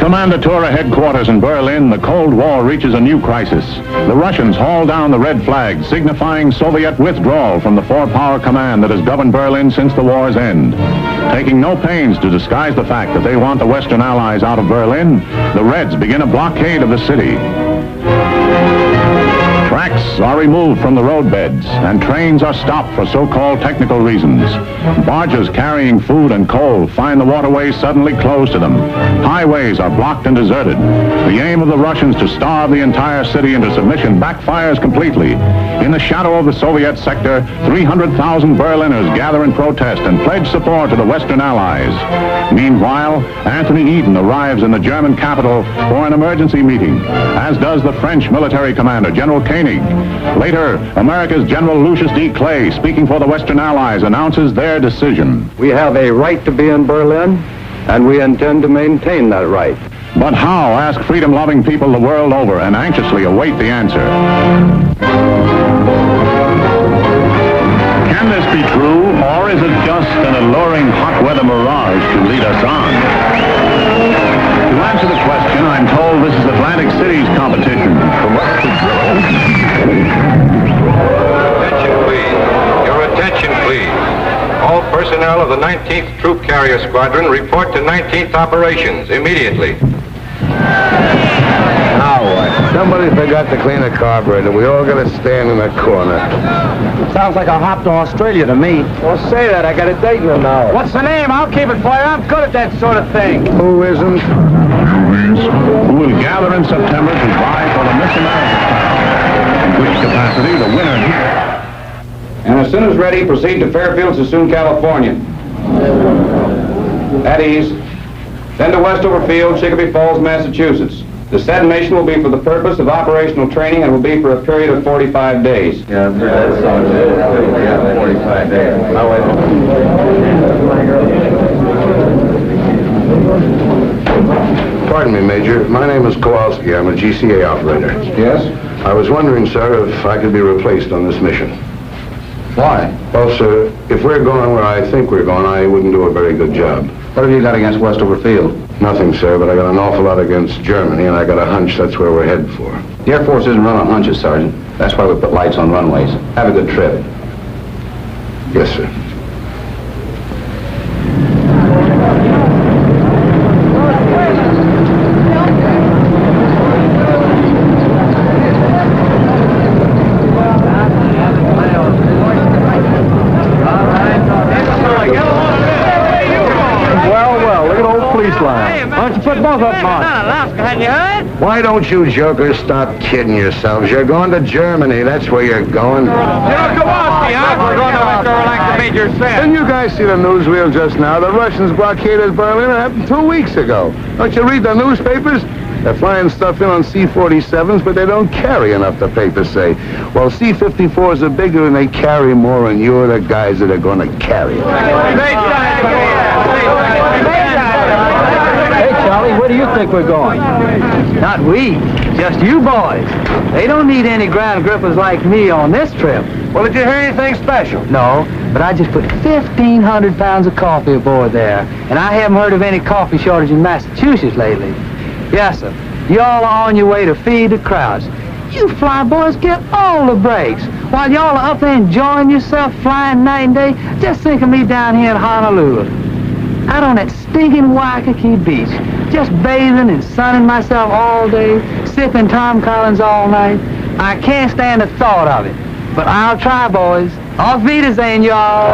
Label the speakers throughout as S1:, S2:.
S1: Commandatura headquarters in Berlin, the Cold War reaches a new crisis. The Russians haul down the red flag, signifying Soviet withdrawal from the four-power command that has governed Berlin since the war's end. Taking no pains to disguise the fact that they want the Western Allies out of Berlin, the Reds begin a blockade of the city. Tracks are removed from the roadbeds, and trains are stopped for so-called technical reasons. Barges carrying food and coal find the waterways suddenly closed to them. Highways are blocked and deserted. The aim of the Russians to starve the entire city into submission backfires completely. In the shadow of the Soviet sector, 300,000 Berliners gather in protest and pledge support to the Western Allies. Meanwhile, Anthony Eden arrives in the German capital for an emergency meeting, as does the French military commander, General Koenig. Later, America's General Lucius D. Clay, speaking for the Western Allies, announces their decision.
S2: We have a right to be in Berlin, and we intend to maintain that right.
S1: But how, ask freedom-loving people the world over, and anxiously await the answer. Can this be true, or is it just an alluring hot weather mirage to lead us on? To answer the question, I'm told this is Atlantic City's competition.
S3: Attention, please. Your attention, please. All personnel of the 19th Troop Carrier Squadron report to 19th Operations immediately.
S2: Now what? Somebody forgot to clean the carburetor. We all got to stand in the corner.
S4: Sounds like a hop to Australia to me.
S2: Well, say that. I got a date in an hour.
S4: What's the name? I'll keep it for you. I'm good at that sort of thing.
S2: Who isn't?
S1: Who will gather in September to vie for the Miss America crown, in which capacity the winner here.
S5: And as soon as ready, proceed to Fairfield, Sassoon, California. At ease. Then to Westover Field, Chicopee Falls, Massachusetts. The said mission will be for the purpose of operational training and will be for a period of 45 days.
S2: Yeah, 45 days. Pardon me, Major. My name is Kowalski. I'm a GCA operator.
S5: Yes?
S2: I was wondering, sir, if I could be replaced on this mission.
S5: Why?
S2: Well, sir, if we're going where I think we're going, I wouldn't do a very good job.
S5: What have you got against Westover Field?
S2: Nothing, sir, but I got an awful lot against Germany, and I got a hunch that's where we're headed for.
S5: The Air Force isn't run on hunches, Sergeant. That's why we put lights on runways. Have a good trip.
S2: Yes, sir.
S4: Why don't you put both of them on? Hadn't you heard?
S2: Why don't you jokers stop kidding yourselves? You're going to Germany. That's where you're going.
S4: Kowalski, huh? We're going to Westover like the Major said.
S2: Didn't you guys see the newsreel just now? The Russians blockaded Berlin. It happened 2 weeks ago. Don't you read the newspapers? They're flying stuff in on C-47s, but they don't carry enough, the papers say. Well, C-54s are bigger and they carry more, and you're the guys that are going to carry it.
S4: Hey, Charlie, where do you think we're going? Not we, just you boys. They don't need any ground grippers like me on this trip.
S2: Well, did you hear anything special?
S4: No, but I just put 1,500 pounds of coffee aboard there, and I haven't heard of any coffee shortage in Massachusetts lately. Yes, sir. Y'all are on your way to feed the crowds. You fly boys get all the breaks. While y'all are up there enjoying yourself flying night and day, just think of me down here in Honolulu. Out on that stinking Waikiki beach, just bathing and sunning myself all day, sipping Tom Collins all night. I can't stand the thought of it. But I'll try, boys. Auf Wiedersehen, y'all.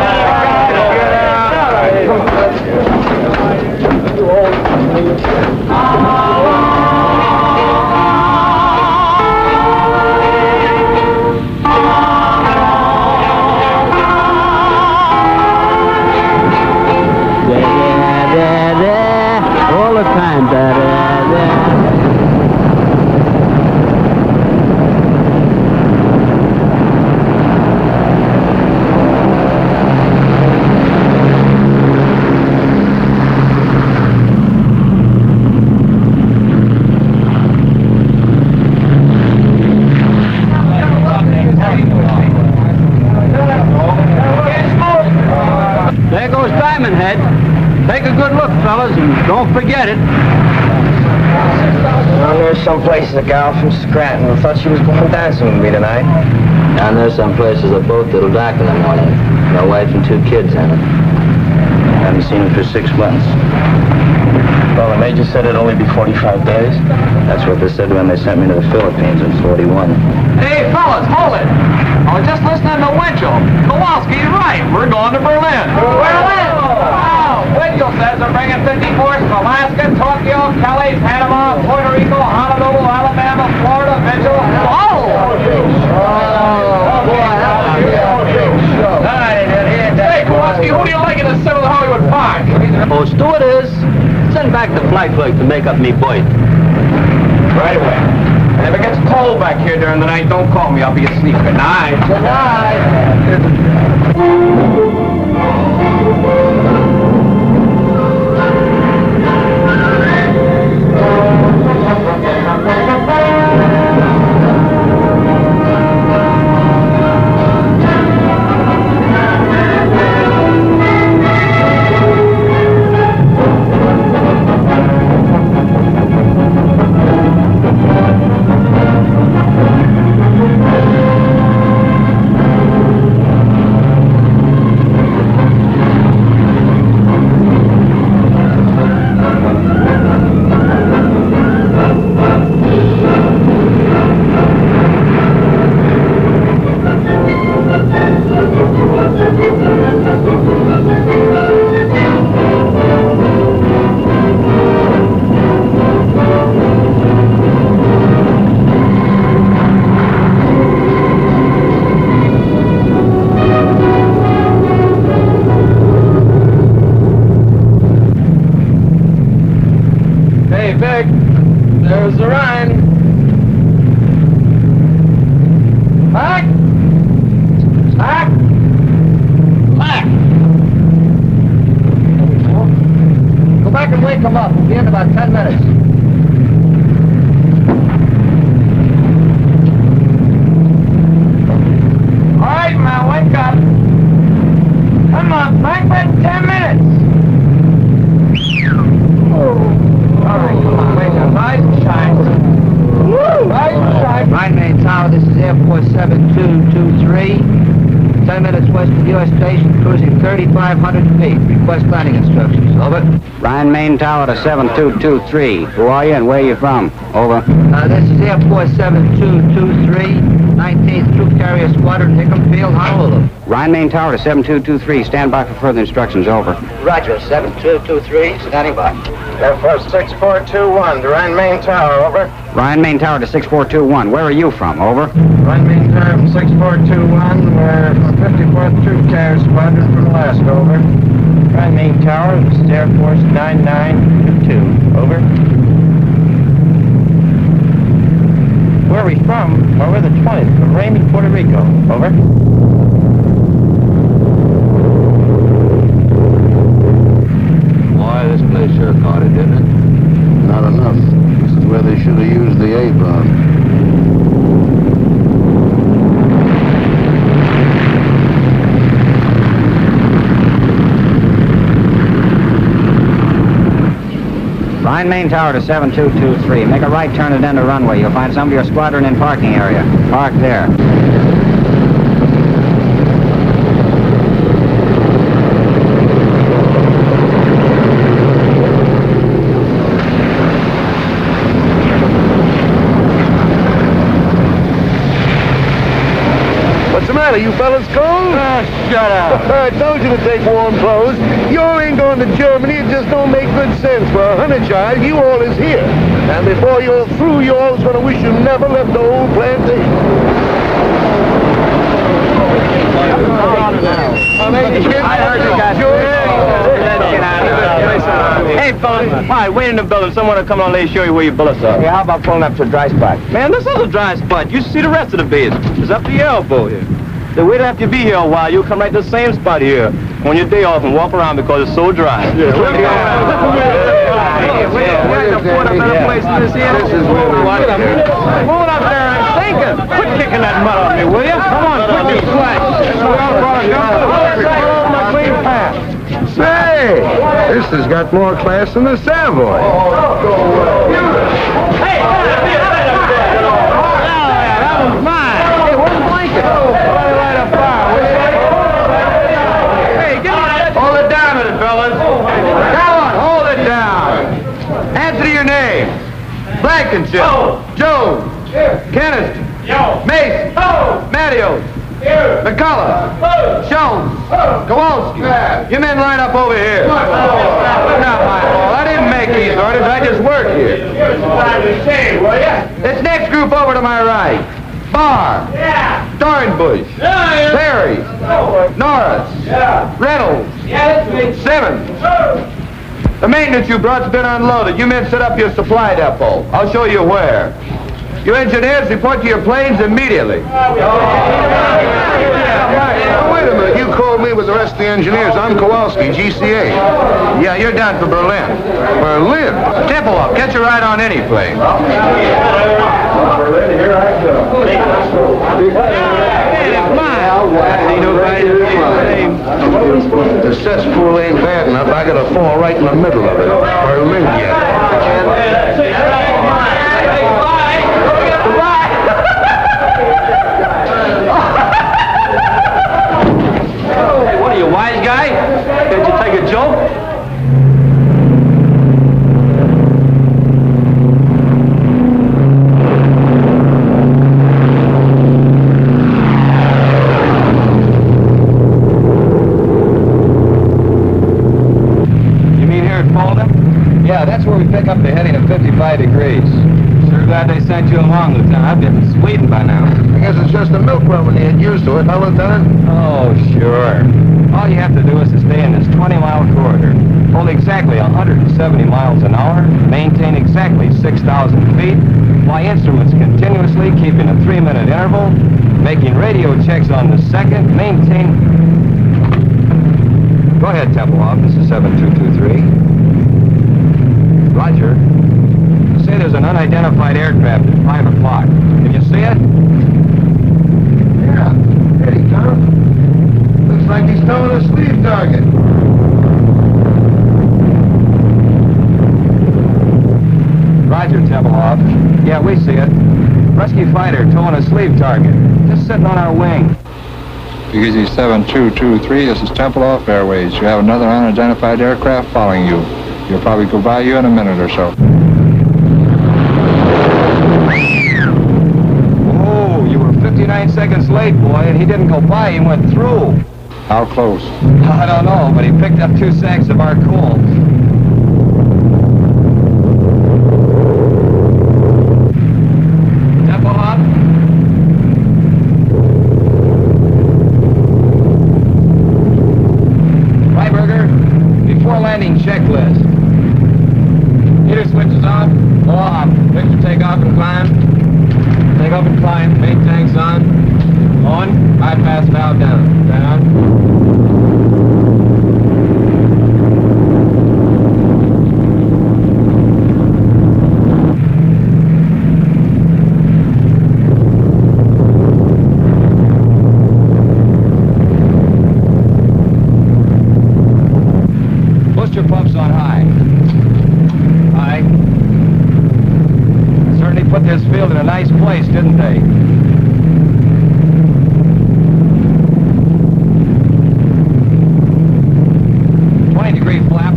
S4: All the time. There goes Diamond Head. Take a good look, fellas, and don't forget it.
S6: Down there's some places a gal from Scranton who thought she was going dancing with me tonight.
S7: Down there's some places a boat that'll dock in the morning. My wife and 2 kids in it. Haven't seen them for 6 months.
S6: Well, the major said it'd only be 45 days.
S7: That's what they said when they sent me to the Philippines in 41.
S8: Hey, fellas, hold it. I was just listening to Winchell. Kowalski's right. We're going to Berlin. Berlin! Wow! Winchell says they're bringing 54s from Alaska, Tokyo, Cali, Panama, Puerto Rico, Honolulu, Alabama, Florida, Mitchell. Hey, Kowalski, who do you like in the 7th Hollywood Park?
S7: Oh, stewardess, send back the flight clerk to make up me berth.
S8: Right away. And if it gets cold back here during the night, don't call me. I'll be asleep. Good night. Good There's the Rhine. Back! Back! Back! Go back and wake him up. We'll be in about 10 minutes. All right, man, wake up. Come on, Franklin, 10 minutes. All right, come on, wake up. Rise and shine. Rise and shine.
S4: Rhine Main Tower, this is Air Force 7223. 10 minutes west of U.S. Station, cruising 3,500 feet. Request landing instructions. Over.
S7: Rhine Main Tower to 7223. Who are you and where are you from? Over.
S4: This is Air Force 7223, 19th Troop Carrier Squadron, Hickam Field, Honolulu.
S7: Rhine Main Tower to 7223. Stand by for further instructions. Over.
S4: Roger, 7223, standing by.
S6: Air Force 6421, to Rhine Main Tower, over.
S7: Rhine Main Tower to 6421. Where are you from? Over.
S6: Rhine Main Tower from 6421, we're from 54th Troop Carrier Squadron from Alaska, over. Rhine Main Tower, this is Air Force 9922, over. Where are we from? Well, we're the 20th, from Raymond, Puerto Rico, over.
S7: Boy, this place sure caught it, didn't it?
S2: Not enough. This is where they should have used the A-bomb.
S7: Rhine Main Tower to 7223. Make a right turn and end the runway. You'll find some of your squadron in parking area. Park there.
S2: What's the matter, you fellas cold?
S4: Shut up.
S2: I told you to take warm clothes. You all ain't going to Germany. It just don't make good sense. For a honey child, you all is here. And before you're through, you all's going to wish you never left the old plantation.
S6: Hey, fellas, hi, wait in the building. Someone will come on and show you where your bullets are. Yeah, how about pulling up to a dry spot? Man, this is a dry spot. You should see the rest of the base. It's up to your elbow here. So wait after you be here a while. You'll come right to the same spot here on your day off and walk around because it's so dry.
S2: Yeah,
S6: Moving up there and thinking. Quit kicking that mud off me, will you? Come on, quit your slack. My clean pants.
S2: Say, Hey, this has got more class than the Savoy.
S8: Hey, that was mine. Hey, where's the blanket? Light a fire. Hey, give me that. Hold it down a minute, fellas. Come on, hold it down. Answer your name. Blankenship. Jones. Kennedy. Mason. Mattios. McCullough. Jones. Kowalski. You men line up over here. Not my fault. I didn't make these orders. I just work here. This next group over to my right. Barr. Dornbush. Perry. Norris. Reynolds. Simmons. The maintenance you brought's been unloaded. You men set up your supply depot. I'll show you where. You engineers report to your planes immediately.
S2: Now, wait a minute. You called me with the rest of the engineers. I'm Kowalski, GCA.
S3: Yeah, you're down for Berlin.
S2: Berlin?
S3: Tempo up. Catch a ride on any plane.
S2: Berlin, here I go. The cesspool ain't bad enough. I gotta fall right in the middle of it. Berlin yet.
S6: Hey, what are you, wise guy? Can't you take a joke? You mean here at Fulton? Yeah, that's where we pick up the heading of 55 degrees. Sure glad they sent you along, Lieutenant. I've been in Sweden by now.
S2: I guess it's just a milk run when you get used to it, huh, Lieutenant?
S6: Oh, sure. All you have to do is to stay in this 20-mile corridor, hold exactly 170 miles an hour, maintain exactly 6,000 feet, fly instruments continuously, keeping a 3-minute interval, making radio checks on the second, maintain... Go ahead, Tempelhoff. This is 7223. Roger. Say there's an unidentified aircraft at 5 o'clock. Can you see it?
S2: Yeah. Here he comes. Looks like he's towing a sleeve target.
S6: Roger, Tempelhoff. Yeah, we see it. Rescue fighter towing a sleeve target. Just sitting on our wing.
S9: Easy 7223, this is Tempelhoff Airways. You have another unidentified aircraft following you. He'll probably go by you in a minute or so.
S6: Oh, you were 59 seconds late, boy, and he didn't go by, he went through.
S9: How close?
S6: I don't know, but he picked up 2 sacks of our coal. Tempelhoff? Freiberger, before landing checklist. Heater switches on. Off. Victor, take off and climb. Take off and climb. Main tanks on. On. Bypass valve down. Down. Booster pumps on high. High. Certainly put this field in a nice place, didn't they? Degree flap.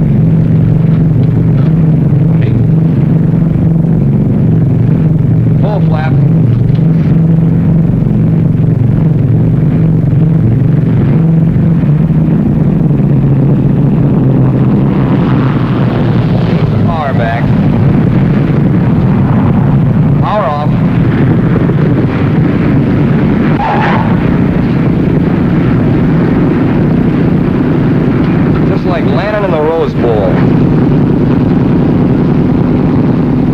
S6: Full flap. Power back. Power off. Like landing in the Rose Bowl.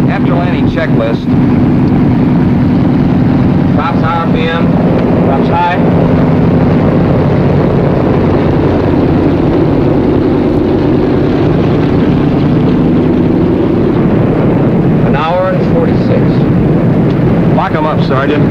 S6: After landing checklist. Tops RPM. Tops high. An hour and 46. Lock them up, Sergeant.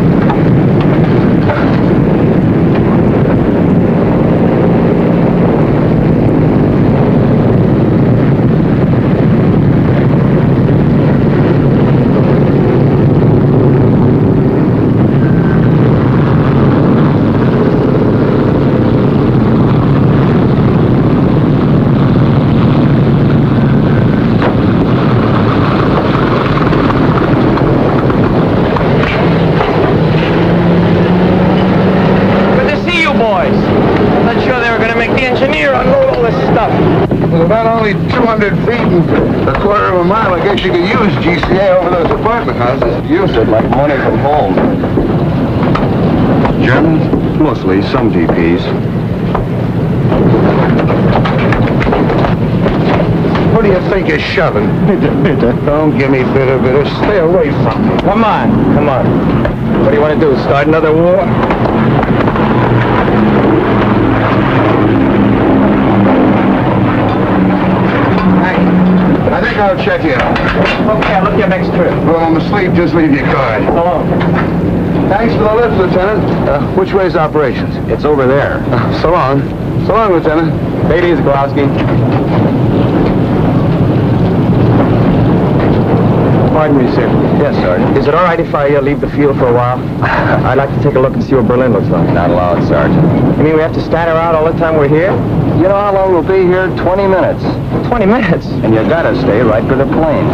S2: only 200 feet and a quarter of a mile. I guess you could use GCA over those apartment houses.
S5: Use it like money from home.
S2: Germans? Mostly, some VPs. What do you think you're shoving? Bitter. Don't give me bitter. Stay away from me.
S6: Come on. What do you want to do, start another war?
S2: I think I'll check you out.
S6: Okay, I'll look your next trip.
S2: Well, I'm asleep. Just leave your card.
S6: Hello.
S2: Thanks for the lift, Lieutenant. Which way's operations?
S6: It's over there.
S2: So long. So long, Lieutenant.
S6: Take it easy, Kowalski. Pardon me, sir.
S2: Yes, Sergeant.
S6: Is it all right if I leave the field for a while? I'd like to take a look and see what Berlin looks like.
S5: Not allowed, Sergeant.
S6: You mean we have to stand around all the time we're here?
S5: You know how long we'll be here? 20 minutes.
S6: 20 minutes?
S5: And you gotta stay right for the plane.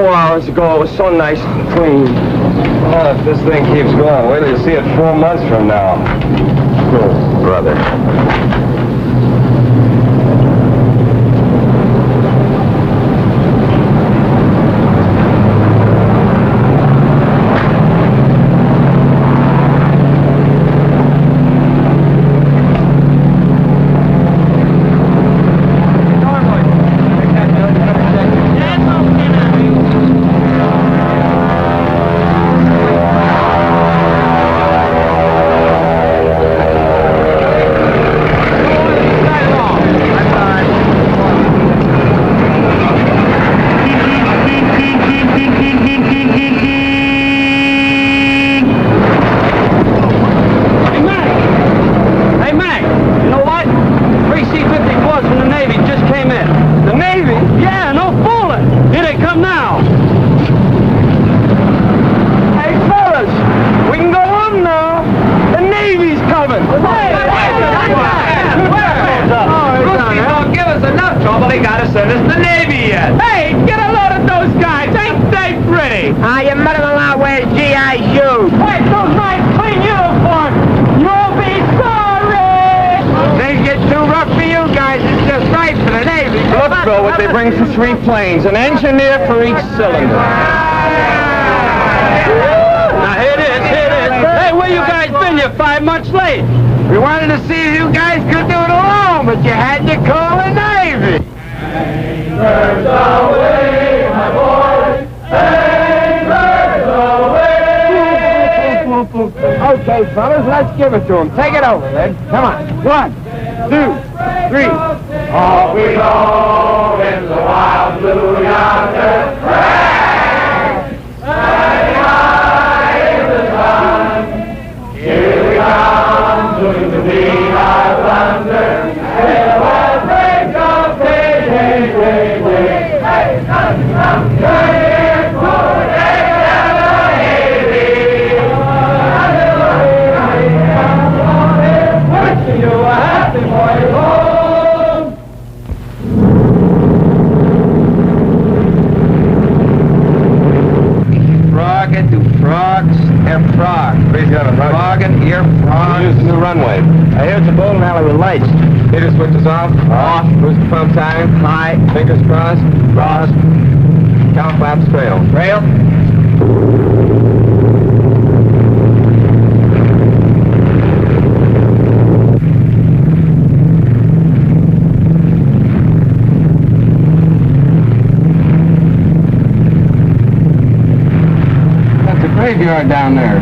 S6: Hours ago, it was so nice and clean.
S5: Well, if this thing keeps going, wait till you see it 4 months from now.
S6: Oh,
S5: Brother.
S6: An engineer for each cylinder. Now, here it is. Hey, where you guys been? You're 5 months late.
S4: We wanted to see if you guys could do it alone, but you had to call the Navy.
S8: Anchors away, my boys. Anchors away.
S4: Okay, fellas, let's give it to them. Take it over, then. Come on. 1, 2, 3.
S8: Off we go in the wild blue yonder. Standing high in the sun. Here we come to the beat our thunder. With a wild break of day. Hey, come, turn for wishing you a happy voyage home.
S6: Frog. Frog and ear frog.
S5: Use the new runway.
S6: I hear it's a bowling alley with lights.
S5: Heater switches off.
S6: Off.
S5: Booster pump time.
S6: High.
S5: Fingers crossed.
S6: Cross.
S5: Cow flaps trail.
S6: Rail.
S4: Graveyard down there.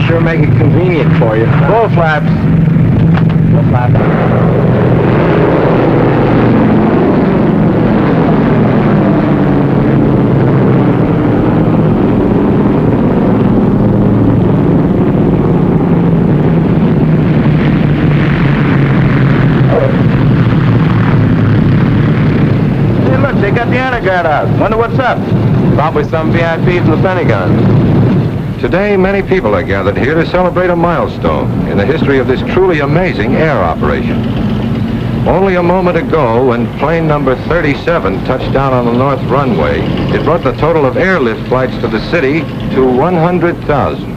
S6: Sure make it convenient for you. Bull flaps. Bull flaps.
S5: Hey, look, they got the underguard out. Wonder what's up. Probably some VIP from the Pentagon. Today, many people are gathered here to celebrate a milestone in the history of this truly amazing air operation.
S3: Only a moment ago, when plane number 37 touched down on the north runway, it brought the total of airlift flights to the city to 100,000.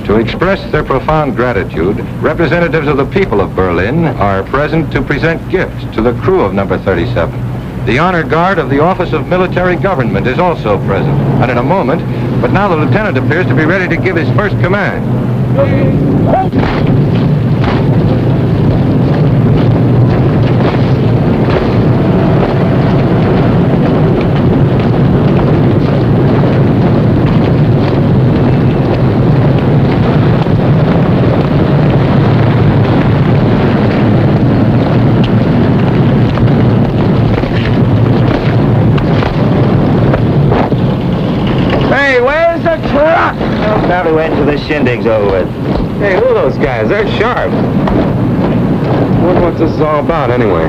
S3: To express their profound gratitude, representatives of the people of Berlin are present to present gifts to the crew of number 37. The honor guard of the Office of Military Government is also present, and in a moment, but now the lieutenant appears to be ready to give his first command.
S6: Probably wait until this shindig's over with.
S3: Hey, who are those guys? They're sharp. Wonder what this is all about, anyway.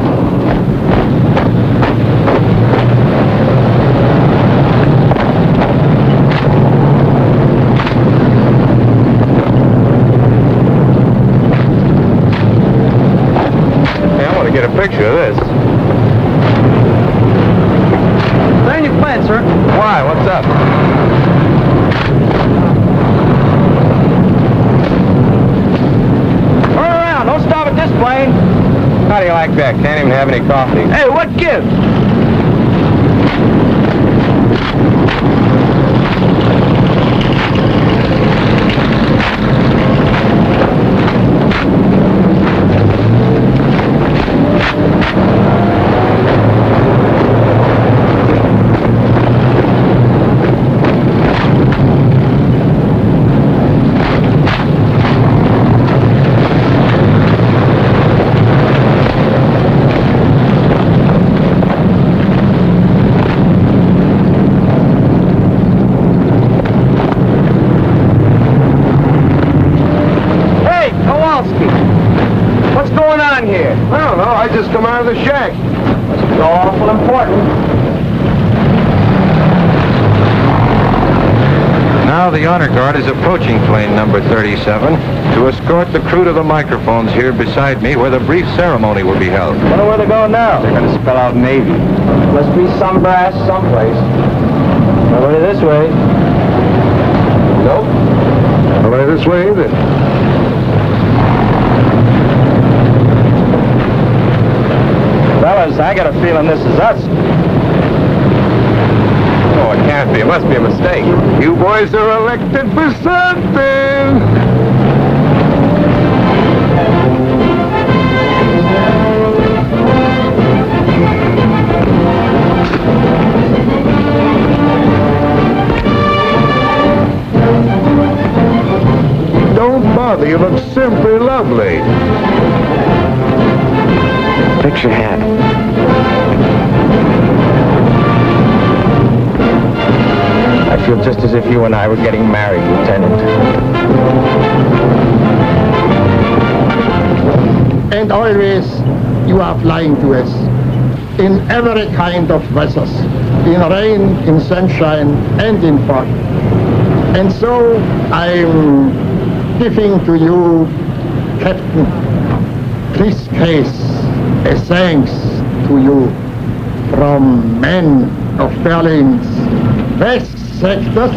S3: Hey, I want to get a picture of this.
S4: Land your plane, sir.
S3: Why? What's up?
S6: Don't stop at this plane.
S3: How do you like that? Can't even have any coffee.
S6: Hey, what gives?
S2: Just come out of the shack.
S6: It's awful important.
S3: Now the honor guard is approaching plane number 37 to escort the crew to the microphones here beside me where the brief ceremony will be held.
S6: Wonder where they're going now.
S4: They're going to spell out Navy.
S6: Must be some brass someplace. Nobody this way.
S2: Nope. Nobody this way either.
S6: Fellas, I got a feeling this is us.
S3: Oh, it can't be. It must be a mistake.
S2: You boys are elected for something. Don't bother. You look simply lovely.
S6: Fix your hat. I feel just as if you and I were getting married, Lieutenant.
S10: And always you are flying to us in every kind of weathers, in rain, in sunshine, and in fog. And so I'm giving to you, Captain, this case, a thanks to you from men of Berlin's west sectors.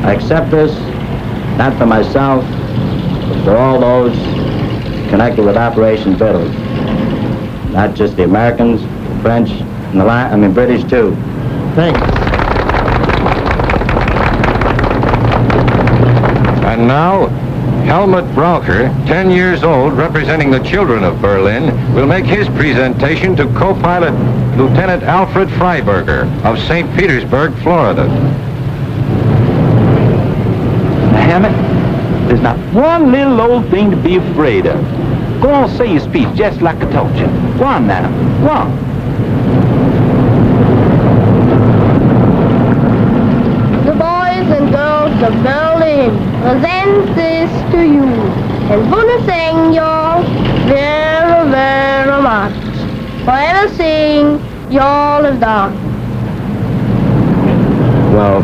S7: I accept this, not for myself, but for all those connected with Operation Italy. Not just the Americans, the French, and the British too.
S10: Thanks.
S3: And now, Helmut Braucher, 10 years old, representing the children of Berlin, will make his presentation to co-pilot Lieutenant Alfred Freiberger of St. Petersburg, Florida.
S11: Now, Hammett, there's not one little old thing to be afraid of. Go on, say your speech just like I told you. Go on now, go on.
S12: The boys and girls of Berlin present this to you and want to thank you very, very much for everything you all have done.
S5: Well,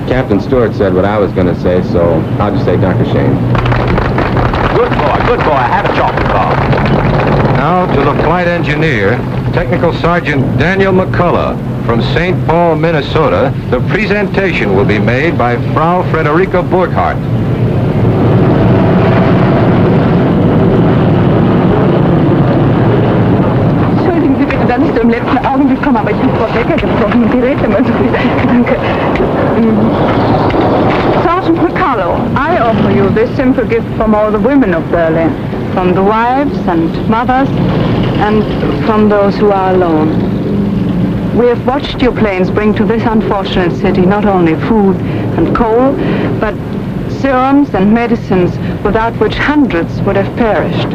S5: Captain Stewart said what I was going to say, so I'll just say Dr. Shane.
S11: Good boy, have a chocolate bar.
S3: Now to the flight engineer, Technical Sergeant Daniel McCullough from St. Paul, Minnesota. The presentation will be made by Frau Frederica Burkhardt.
S13: Entschuldigen Sie bitte, dass ich so im letzten Augenblick komme, aber ich habe Frau Becker gesprochen und die redet immer so viel. Danke. Sergeant McCullough, I offer you this simple gift from all the women of Berlin, from the wives and mothers, and from those who are alone. We have watched your planes bring to this unfortunate city not only food and coal, but serums and medicines without which hundreds would have perished.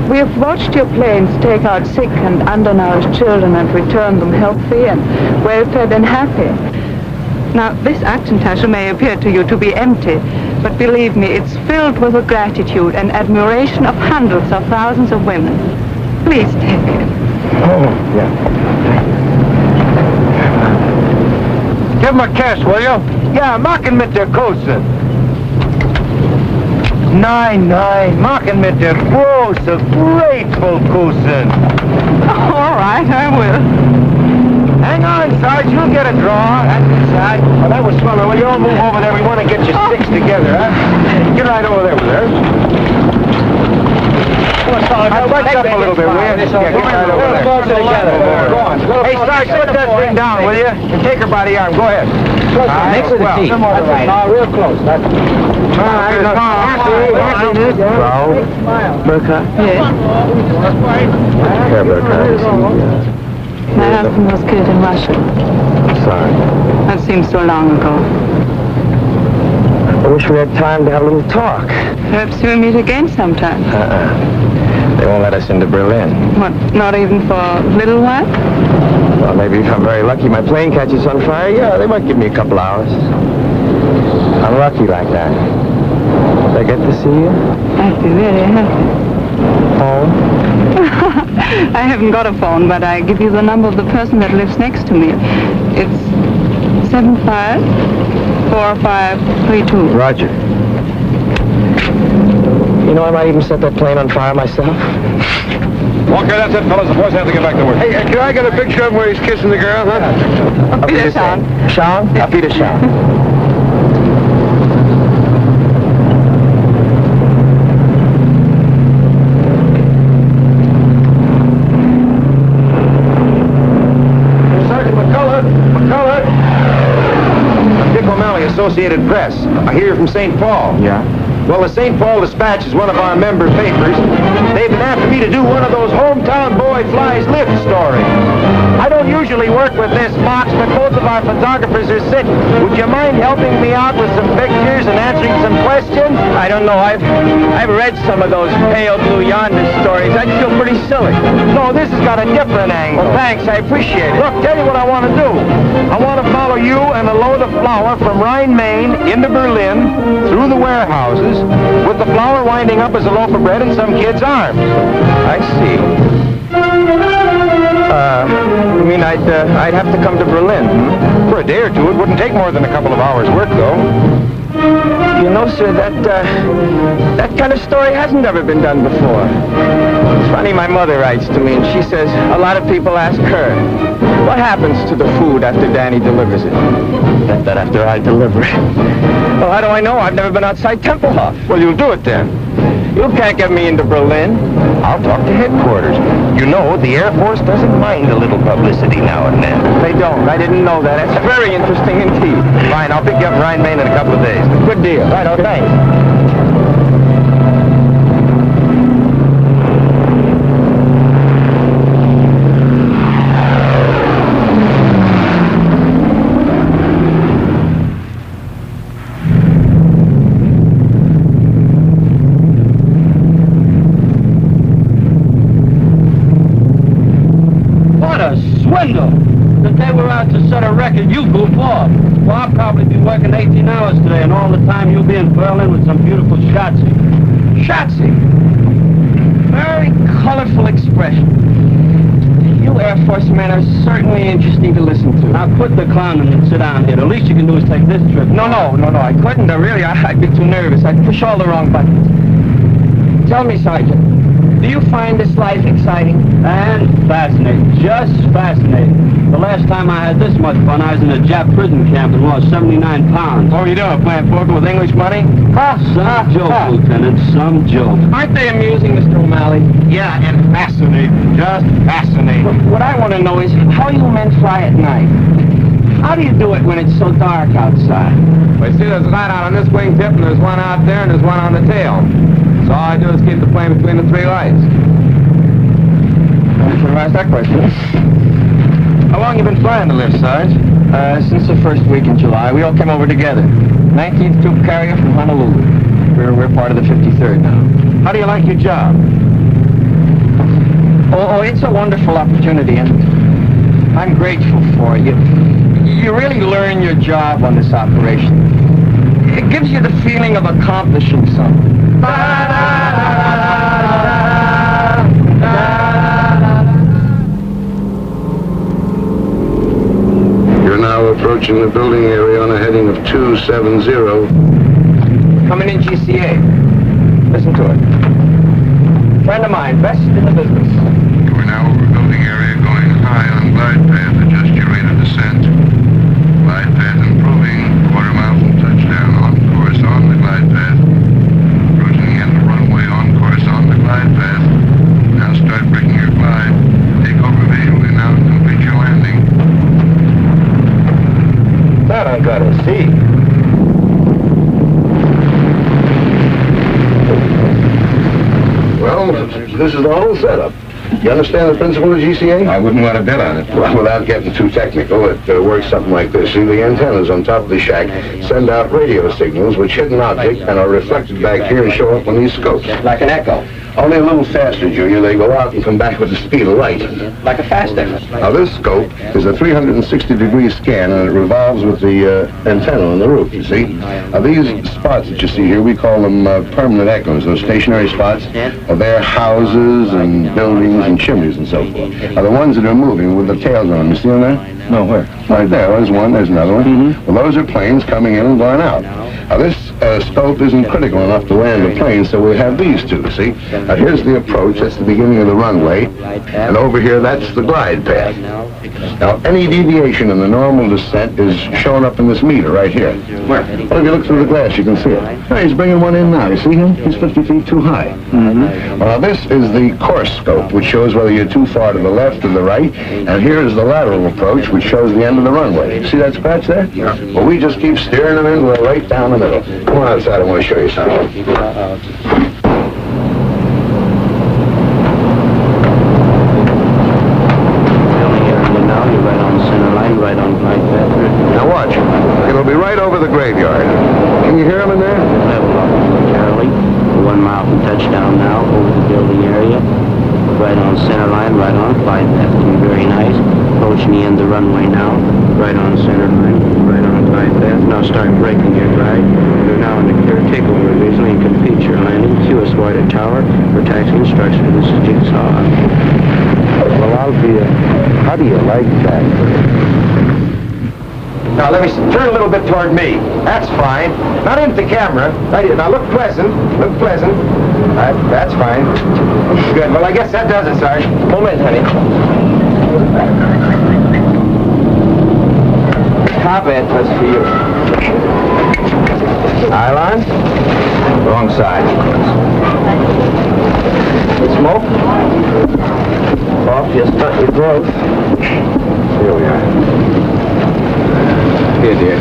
S13: We have watched your planes take out sick and undernourished children and return them healthy and well-fed and happy. Now, this Aktentasche may appear to you to be empty, but believe me, it's filled with the gratitude and admiration of hundreds of thousands of women. Please take it.
S6: Oh, yeah. Give him a kiss, will you? Ja, mach ihn mit der Kusse. Nein, mach ihn mit der große, grateful Kusse.
S13: All right, I will.
S6: Hang on, Sarge, you'll get a draw. That's inside. Oh, that was fun. Well, you all move over there. We want to get you six together, huh? Get right over there with her. Now, back up a little bit, will you? Yeah, get right over there. Closer together. Go on. Hey, Sarge, put that thing down, will you? And take her by the arm. Go ahead.
S11: Next to the seat.
S6: Real close. That's Frau
S13: Burkhardt? Yes.
S6: Herr Burkhardt.
S13: My husband was killed in Russia.
S6: Sorry.
S13: That seems so long ago.
S6: I wish we had time to have a little talk.
S13: Perhaps we'll meet again sometime.
S6: They won't let us into Berlin.
S13: What, not even for a little while?
S6: Well, maybe if I'm very lucky, my plane catches on fire. Yeah, they might give me a couple hours. I'm lucky like that. Would I get to see you?
S13: I'd be very happy.
S6: Phone?
S13: I haven't got a phone, but I give you the number of the person that lives next to me. It's 754532.
S6: Roger. You know, I might even set that plane on fire myself.
S3: Okay, that's it, fellas. The boys have to get back to work.
S2: Hey, can I get a picture of him where he's kissing the girl, huh?
S6: Auf Wiedersehen. Sean? Auf Wiedersehen. Sergeant McCullough. I'm Dick O'Malley, Associated Press. I hear you're from St. Paul.
S11: Yeah.
S6: Well, the St. Paul Dispatch is one of our member papers. They've been after me to do one of those hometown boy flies lift stories. I don't usually work with this box, but both of our photographers are sick. Would you mind helping me out with some pictures and answering some questions?
S4: I don't know. I've read some of those pale blue yonder stories. I'd feel pretty silly.
S6: No, this has got a different angle.
S4: Well, thanks. I appreciate it.
S6: Look, tell you what I want to do. I want to follow you and a load of flour from Rhine, Maine into Berlin, through the warehouses, with the flour winding up as a loaf of bread in some kid's arms.
S4: I see. You mean I'd have to come to Berlin,
S6: For a day or two, it wouldn't take more than a couple of hours' work, though.
S4: You know, sir, that kind of story hasn't ever been done before. It's funny, my mother writes to me, and she says a lot of people ask her, what happens to the food after Danny delivers it?
S6: That after I deliver it.
S4: Well, how do I know? I've never been outside Tempelhof.
S6: Well, you'll do it then.
S4: You can't get me into Berlin.
S6: I'll talk to headquarters. You know, the Air Force doesn't mind a little publicity now and then.
S4: They don't. I didn't know that. That's very interesting indeed.
S6: Fine, I'll pick you up in Rhine, Maine in a couple of days.
S4: Good deal.
S6: Right, oh, thanks.
S14: If they were out to set a record, you goof off. Well, I'll probably be working 18 hours today, and all the time you'll be in Berlin with some beautiful Schatzi.
S4: Schatzi. Very colorful expression. You Air Force men are certainly interesting to listen to.
S14: Now quit the clowning and sit down here. The least you can do is take this trip.
S4: No, I couldn't. I'd be too nervous. I'd push all the wrong buttons. Tell me, Sergeant,
S14: Do you find this life exciting? And fascinating, just fascinating. The last time I had this much fun, I was in a Jap prison camp and lost 79 pounds.
S6: What were you doing, playing poker with English money?
S14: Some joke, Lieutenant, some joke.
S6: Aren't they amusing, Mr. O'Malley?
S14: Yeah, and fascinating, just fascinating. What I want to know is how you men fly at night. How do you do it when it's so dark outside?
S5: Well, you see, there's a light out on this wingtip, and there's one out there, and there's one on the tail. So all I do is keep the plane between the three lights.
S6: I should have asked that question. How long you been flying the lift, Sarge? Since the first week in July. We all came over together. 19th troop carrier from Honolulu. We're part of the 53rd now. How do you like your job? Oh, it's a wonderful opportunity, and I'm grateful for it. You really learn your job on this operation. It gives you the feeling of accomplishing something.
S2: You're now approaching the building area on a heading of 270.
S6: Coming in GCA. Listen to it. Friend of mine, best in the business.
S2: We're now over building area going high on glide path. Adjust your rate of descent. Glide path improving. Quarter mile from touchdown. On course on the glide path. Approaching the end of the runway on course on the glide path. Now start breaking your glide. Take over visually now and complete your landing.
S6: That I gotta see.
S2: Well, this is the whole setup. You understand the principle of GCA?
S5: I wouldn't want to bet on it.
S2: Well, without getting too technical, it works something like this. See, the antennas on top of the shack send out radio signals which hit an object and are reflected back here and show up on these scopes.
S6: Like an echo.
S2: Only a little faster, Junior. They go out and come back with the speed of light.
S6: Like a fast echo.
S2: Now, this scope is a 360-degree scan, and it revolves with the antenna on the roof, you see. Now, these spots that you see here, we call them permanent echoes. Those stationary spots are their houses and buildings and chimneys and so forth. Now, the ones that are moving with the tails on them, you see them there?
S6: No, where?
S2: Right there. There's one. There's another one. Well, those are planes coming in and going out. Now, this scope isn't critical enough to land the plane, so we have these two, see? Now, here's the approach. That's the beginning of the runway. And over here, that's the glide path. Now, any deviation in the normal descent is shown up in this meter right here.
S6: Where?
S2: Well, if you look through the glass, you can see it. Hey, he's bringing one in now. You see him? He's 50 feet too high. Well, now, this is the course scope, which shows whether you're too far to the left or the right. And here is the lateral approach, which shows the end of the runway. See that scratch there? Yeah. Well, we just keep steering them in right down the middle. Come on outside. I want to show you something. Now watch. It'll be right over the graveyard. Can you hear him in there?
S7: Level up momentarily. 1 mile from touchdown now, over the building area. Right on center line, right on glide path. Looking very nice. Approaching the end of the runway now. Right on center line, right on glide path. Now start breaking your glide. You're now in the clear takeover visually and complete your landing. QS Water Tower for taxi instruction. This is Jigsaw.
S2: Well, Althea, how do you like that?
S6: Now, let me turn a little bit toward me. That's fine. Not into the camera. Right here. Now, look pleasant. Look pleasant. That's fine. Good. Well, I guess that does it, Sarge. Moment, honey. Top end, that's for you. Island. Wrong side. Smoke. Off your stunt your growth. Here we are. Here, dear.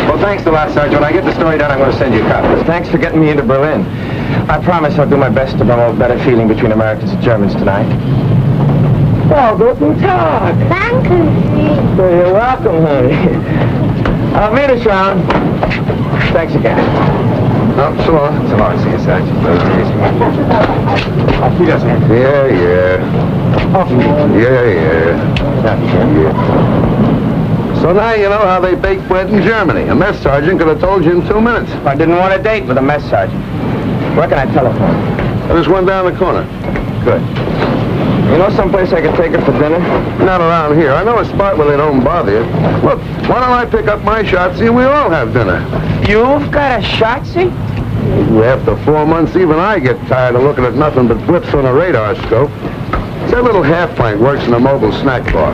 S6: Well, thanks a lot, Sergeant. When I get the story done, I'm going to send you a copy. Thanks for getting me into Berlin. I promise I'll do my best to promote better feeling between Americans and Germans tonight. Well, guten Tag.
S12: Thank you.
S6: Well, you're welcome, honey. I'll meet us round. Thanks again. Oh, so long. So long. See you, Sergeant. Auf Wiedersehen.
S2: Yeah.
S6: Auf Wiedersehen.
S2: Yeah. So now you know how they bake bread in Germany. A mess sergeant could have told you in 2 minutes.
S6: I didn't want a date with a mess sergeant. Where can I telephone?
S2: There's one down the corner.
S6: Good. You know someplace I could take her for dinner?
S2: Not around here. I know a spot where they don't bother you. Look, why don't I pick up my shotzi and we'll all have dinner?
S6: You've got a shotzi?
S2: After 4 months, even I get tired of looking at nothing but blips on a radar scope. That little half pint works in a mobile snack bar.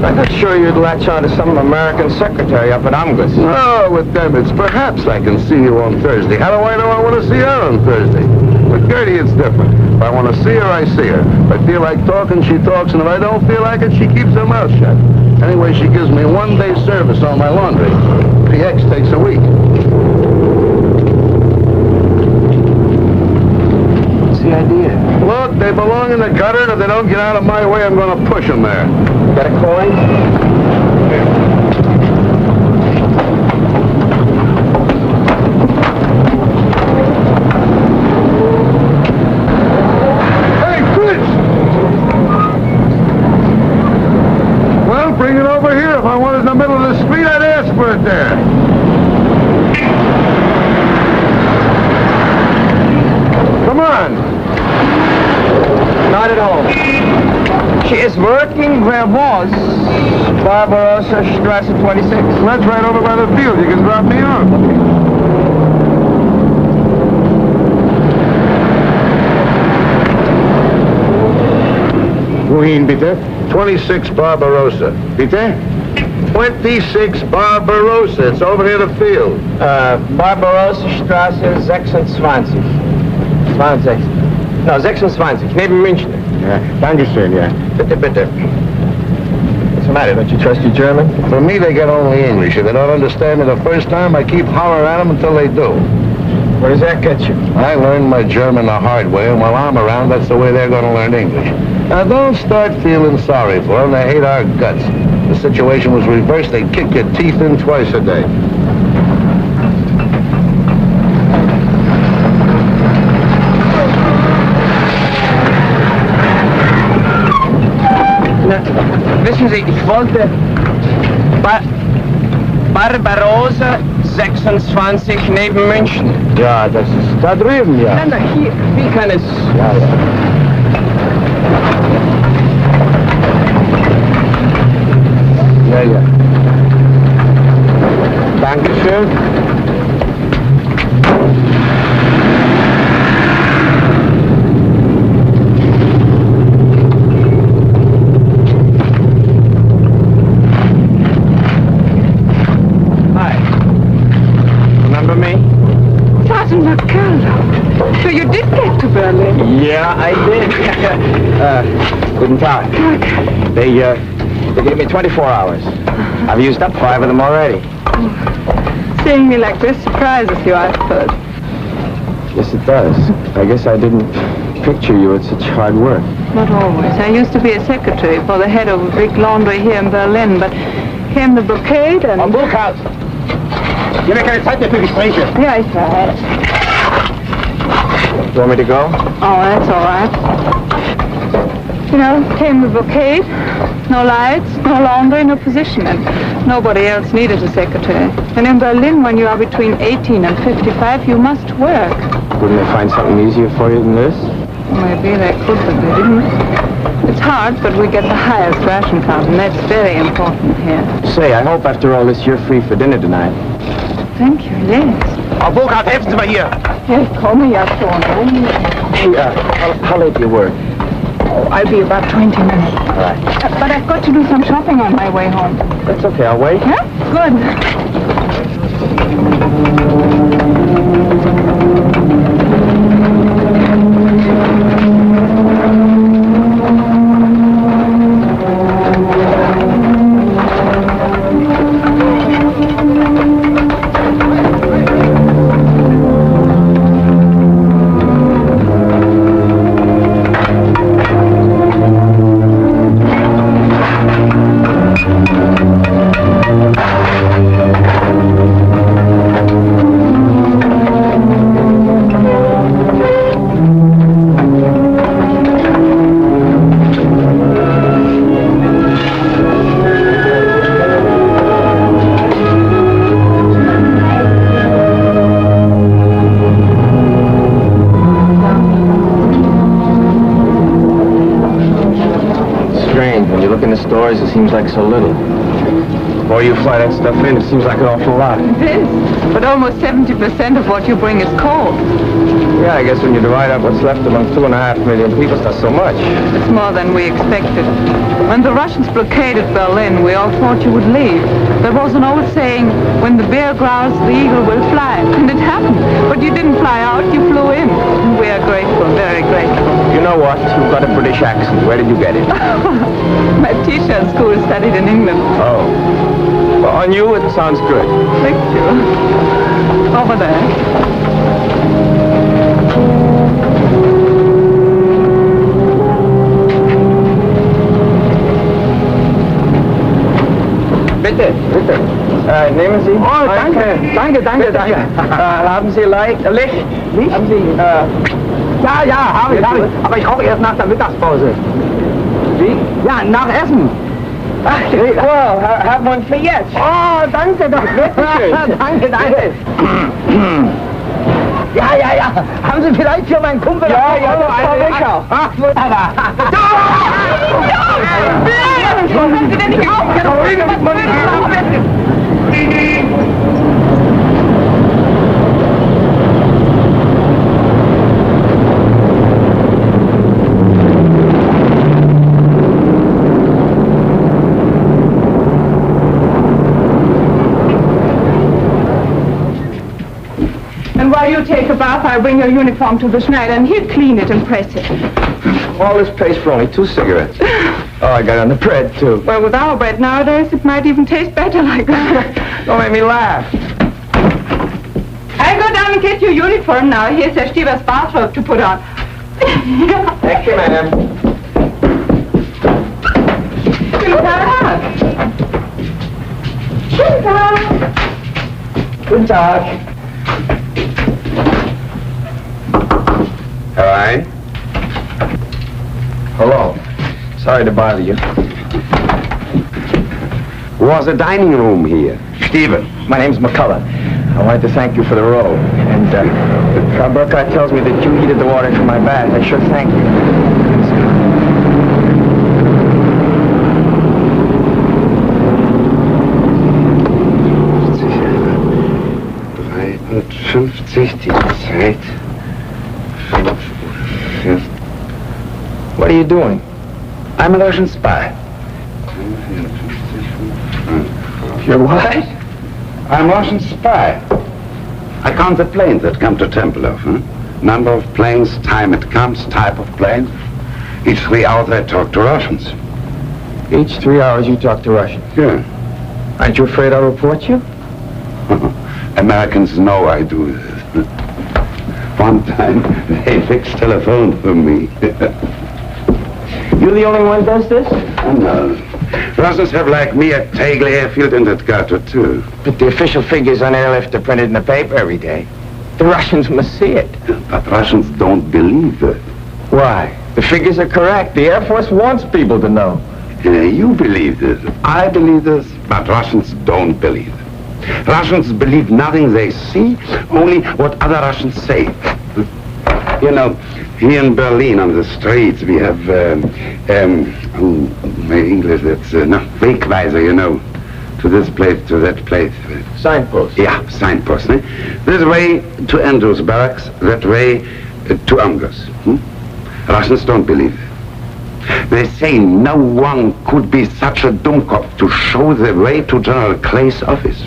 S6: I'm not sure you'd latch on to some American secretary up at Amgus.
S2: Oh, with them, it's perhaps I can see you on Thursday. How do I know I want to see her on Thursday? With Gertie, it's different. If I want to see her, I see her. If I feel like talking, she talks, and if I don't feel like it, she keeps her mouth shut. Anyway, she gives me 1 day service on my laundry. The X takes a week.
S6: What's the idea?
S2: Look, they belong in the gutter, and if they don't get out of my way, I'm going to push them there.
S6: Got a coin?
S2: Hey, Clift! Well, bring it over here. If I wanted it in the middle of the street, I'd ask for it there. Come on.
S6: Not at home. She is working where was Barbarossa Strasse 26.
S2: That's right over by the field. You can drop me off. Wohin, bitte? 26 Barbarossa. Bitte? 26 Barbarossa. It's over near the field.
S6: Barbarossa Strasse 26. 20. No, 26. Neben München.
S2: Yeah, Dankeschön, yeah.
S6: Bitte, bitte. What's the matter? Don't you trust your German?
S2: For me, they get only English. If they don't understand me the first time, I keep hollering at them until they do.
S6: Where does that get you?
S2: I learned my German the hard way, and while I'm around, that's the way they're going to learn English. Now, don't start feeling sorry for them. They hate our guts. If the situation was reversed, they'd kick your teeth in twice a day.
S6: Wissen Sie, ich wollte Barbarossa 26 neben München.
S2: Ja, das ist da drüben, ja.
S6: Nein, nein, hier, wie kann es...
S2: Ja, ja. Ja, ja.
S6: Dankeschön.
S13: So you did get to Berlin?
S6: Yeah, I did. Guten Tag. They gave me 24 hours. I've used up 5 of them already.
S13: Seeing me like this surprises you, I suppose.
S6: Yes, it does. I guess I didn't picture you at such hard work.
S13: Not always. I used to be a secretary for the head of a big laundry here in Berlin, but came the blockade and...
S6: Am Burkhardt! Ich habe keine Zeit mehr für Gespräche.
S13: Yeah, ich weiß.
S6: You want me to go?
S13: Oh, that's all right. You know, came the blockade. No lights, no laundry, no position, and nobody else needed a secretary. And in Berlin, when you are between 18 and 55, you must work.
S6: Wouldn't they find something easier for you than this?
S13: Maybe they could, but they didn't. It's hard, but we get the highest ration card, and that's very important here.
S6: Say, I hope after all this you're free for dinner tonight.
S13: Thank you, yes.
S6: Frau Burkhardt, helfen Sie mal hier!
S13: Yes, call me up, Sean.
S6: Hey, how late do you work?
S13: Oh, I'll be about 20 minutes.
S6: All right.
S13: But I've got to do some shopping on my way home.
S6: That's okay, I'll wait.
S13: Yeah? Good.
S6: It seems like so little. Boy, you fly that stuff in, it seems like an awful lot.
S13: It is. But almost 70% of what you bring is coal.
S6: Yeah, I guess when you divide up what's left among 2.5 million people, it's not so much.
S13: It's more than we expected. When the Russians blockaded Berlin, we all thought you would leave. There was an old saying, when the bear growls, the eagle will fly. And it happened. But you didn't fly out, you flew in. And we are grateful, very grateful.
S6: You know what? You've got a British accent. Where did you get it?
S13: My teacher at school studied in England.
S6: Oh. Well, on you, it sounds good.
S13: Thank you. Over there.
S6: Bitte, bitte. Nehmen Sie.
S4: Oh, danke.
S6: Haben Sie Licht?
S4: Haben Sie, ja, habe ich. Aber ich rauche erst nach der Mittagspause.
S6: Wie?
S4: Ja, nach Essen. Ach,
S6: Well, have one for jetzt.
S4: Oh, danke doch. Danke. Ja. Haben Sie vielleicht für meinen Kumpel...
S6: Ja, ich auch.
S4: Ach, wunderbar.
S13: Hören Sie denn nicht auf? And while you take a bath, I'll bring your uniform to the Schneider, and he'll clean it and press it.
S6: All this pays for only 2 cigarettes. Oh, I got on the bread, too.
S13: Well, with our bread nowadays, it might even taste better like that.
S6: Don't make me laugh.
S13: I'll go down and get your uniform now. Here's Herr Stieber's bathrobe to put on.
S6: Thank you, ma'am.
S13: Guten Tag.
S2: Hi.
S6: Hello. Sorry to bother you.
S2: Was a dining room here?
S6: Stephen, my name's McCullough. I wanted to thank you for the robe. And Frau Burkhardt tells me that you heated the water for my bath. I sure thank you.
S2: 53, die Zeit.
S6: What are you doing?
S2: I'm a Russian spy.
S6: You're what?
S2: I'm a Russian spy. I count the planes that come to Tempelhof. Number of planes, time it comes, type of plane. Each 3 hours I talk to Russians.
S6: Each 3 hours you talk to Russians?
S2: Yeah.
S6: Aren't you afraid I'll report you?
S2: Americans know I do this. One time they fixed telephone for me.
S6: You're the only one who does this?
S2: No. Russians have like me at Tegel Airfield and at Gato too.
S6: But the official figures on airlift are printed in the paper every day. The Russians must see it.
S2: But Russians don't believe it.
S6: Why? The figures are correct. The Air Force wants people to know.
S2: You believe this. I believe this, but Russians don't believe it. Russians believe nothing they see, only what other Russians say. You know, here in Berlin on the streets we have, my English, that's, Wegweiser, you know, to this place, to that place.
S6: Signpost?
S2: Yeah, signpost. This way to Andrews Barracks, that way to Angers. Russians don't believe it. They say no one could be such a dummkopf to show the way to General Clay's office.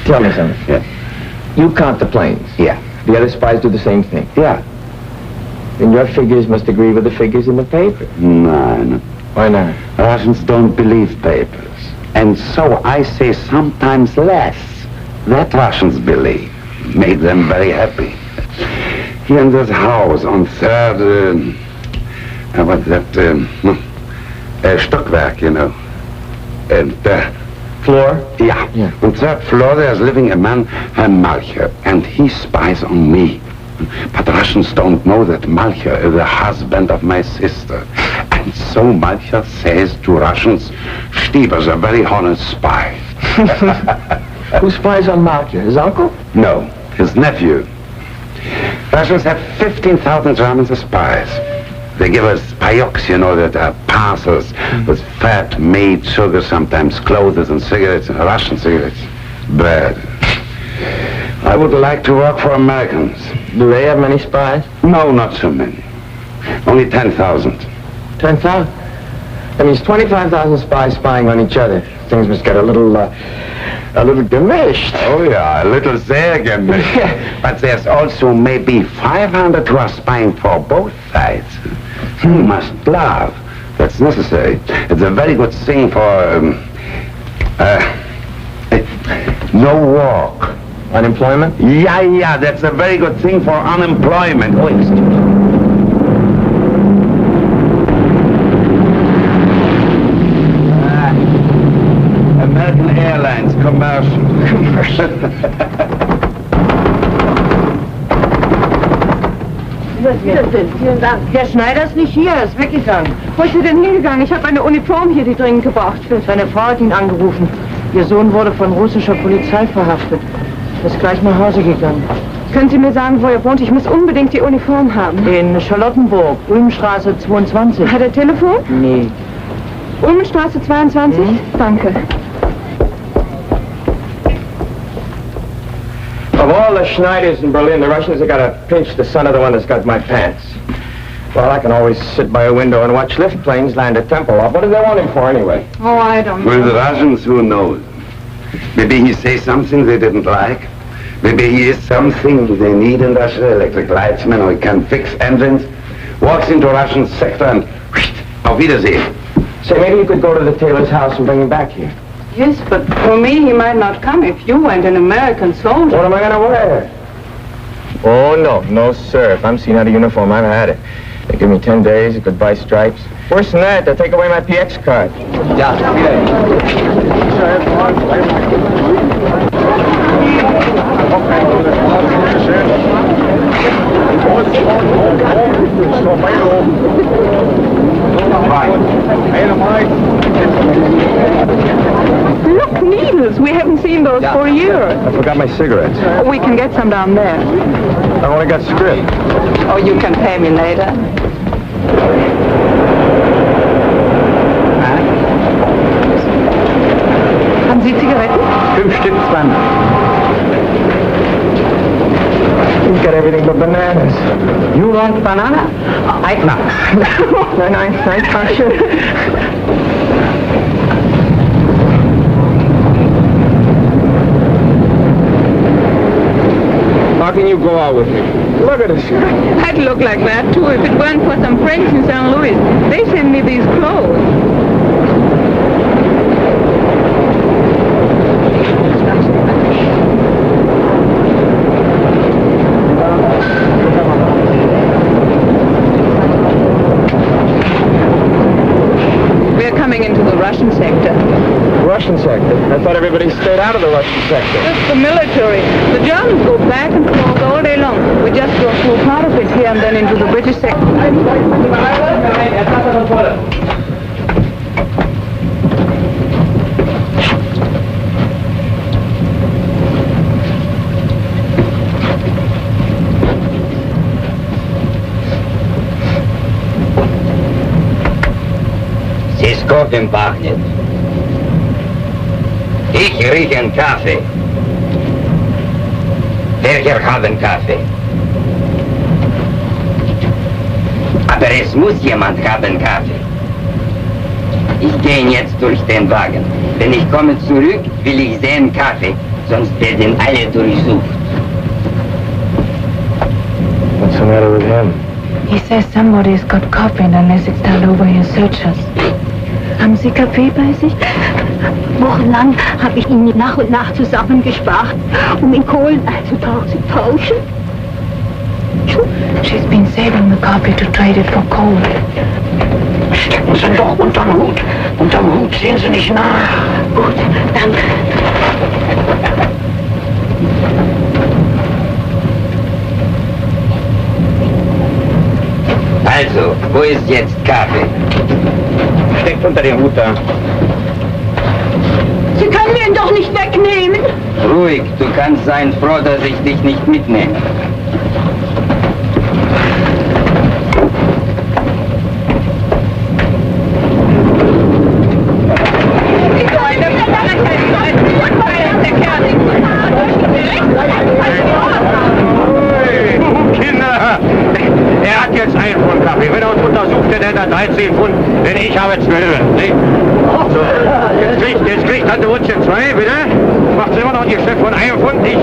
S6: Tell me something.
S2: Yeah.
S6: You count the planes.
S2: Yeah.
S6: The other spies do the same thing.
S2: Yeah.
S6: Then your figures must agree with the figures in the paper.
S2: No.
S6: Why not?
S2: Russians don't believe papers. And so I say sometimes less that Russians believe. Make them very happy. Here in this house on third, what's that, Stockwerk, you know. And
S6: floor?
S2: Yeah. On third floor there's living a man, Herr Malcher, and he spies on me. But Russians don't know that Malcher is the husband of my sister. And so Malcher says to Russians, Stieber's a very honest spy.
S6: Who spies on Malcher? His uncle?
S2: No, his nephew. Russians have 15,000 Germans as spies.
S15: They give us payocks, you know, that are parcels with fat, meat, sugar, sometimes clothes and cigarettes, Russian cigarettes. Bad. I would like to work for Americans.
S6: Do they have many spies?
S15: No, not so many. Only 10,000.
S6: 10,000? That means 25,000 spies spying on each other. Things must get a little gemished.
S15: Oh, yeah, a little sehr gemished. But there's also maybe 500 who are spying for both sides. You must love. That's necessary. It's a very good thing for, no work.
S6: Unemployment?
S15: Yeah, that's a very good thing for unemployment. Oh, excuse me. American Airlines, commercial.
S16: Vielen Dank. Herr Schneider ist nicht hier, er ist weggegangen. Wo ist er denn hingegangen? Ich habe eine Uniform hier, die dringend gebraucht wird. Seine Frau hat ihn angerufen. Ihr Sohn wurde von russischer Polizei verhaftet. Er ist gleich nach Hause gegangen.
S13: Können Sie mir sagen, wo er wohnt? Ich muss unbedingt die Uniform haben.
S16: In Charlottenburg, Ulmstraße 22.
S13: Hat er Telefon?
S16: Nee.
S13: Ulmenstraße 22? Danke.
S6: Of all the Schneiders in Berlin, the Russians have got to pinch the son of the one that's got my pants. Well, I can always sit by a window and watch lift planes land at Tempelhof. What do they want him for, anyway?
S13: Oh, I don't know.
S15: Well, the Russians, who knows? Maybe he says something they didn't like. Maybe he is something they need in Russia, electric lightsman, or he can fix engines. Walks into a Russian sector and auf Wiedersehen.
S6: Say, maybe you could go to the tailor's house and bring him back here.
S13: Yes, but for me, he might not come if you weren't an American soldier.
S6: What am I going to wear? Oh, no, sir. If I'm seen out of uniform, I've had it. They give me 10 days, goodbye stripes. Worse than that, they'll take away my PX card.
S15: Yeah,
S13: Look, needles. We haven't seen those for a year.
S6: I forgot my cigarettes.
S13: We can get some down there.
S6: I only got script.
S13: Oh, you can pay me later. Haben Sie Zigaretten?
S6: 5 Stück, 20. He's got everything but bananas.
S16: You want banana?
S6: No. Nein, danke. How can you go out with me? Look at this.
S13: I'd look like that, too, if it weren't for some friends in St. Louis. They send me these clothes. We're coming into the Russian sector.
S6: Russian sector? I thought everybody stayed out of the Russian sector.
S13: Just the military. The Germans go back and forth all day long. We just go through part of it here and then into the British sector.
S17: Здесь кофе пахнет. Ich rieche einen Kaffee. Welcher haben Kaffee? Aber es muss jemand haben Kaffee. Ich gehe jetzt durch den Wagen. Wenn ich komme zurück, will ich sehen Kaffee, sonst werden alle durchsucht.
S6: What's the matter with him?
S18: He says somebody's got coffee and unless it's turned over, he'll search us. Haben Sie Kaffee bei sich?
S19: Wochenlang habe ich ihn nach und nach zusammengespart, in Kohlen zu tauschen.
S18: She's been saving the coffee to trade it for coal.
S19: Stecken Sie doch unterm Hut. Unterm Hut sehen Sie nicht nach. Gut, danke.
S17: Also, wo ist jetzt Kaffee?
S6: Steckt unter dem Hut da.
S19: Sie können ihn doch nicht wegnehmen.
S17: Ruhig, du kannst sein froh, dass ich dich nicht mitnehme.
S6: kriegt der da 13 Pfund, denn ich habe 12. Nicht? So, jetzt kriegt Tante Rutsche 2, bitte? Macht sie immer noch ein Geschäft von 1 Pfund, nicht?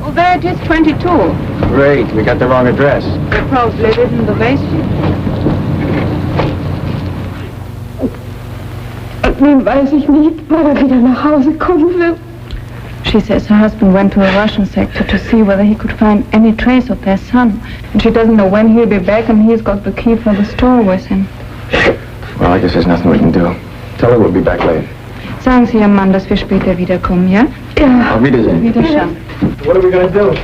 S13: Well, there it is, 22.
S6: Great, we got the wrong address.
S13: They probably live in the basement.
S19: Nun weiß ich nicht, wann er wieder nach Hause kommen wird.
S13: She says her husband went to a Russian sector to see whether he could find any trace of their son. And she doesn't know when he'll be back, and he's got the key for the store with him.
S6: Well, I guess there's nothing we can do. Tell her we'll be back late.
S13: Sagen Sie Ihrem Mann, dass wir später wiederkommen, ja?
S19: Ja.
S6: Auf Wiedersehen.
S13: Wiederschauen.
S6: What are we going to do?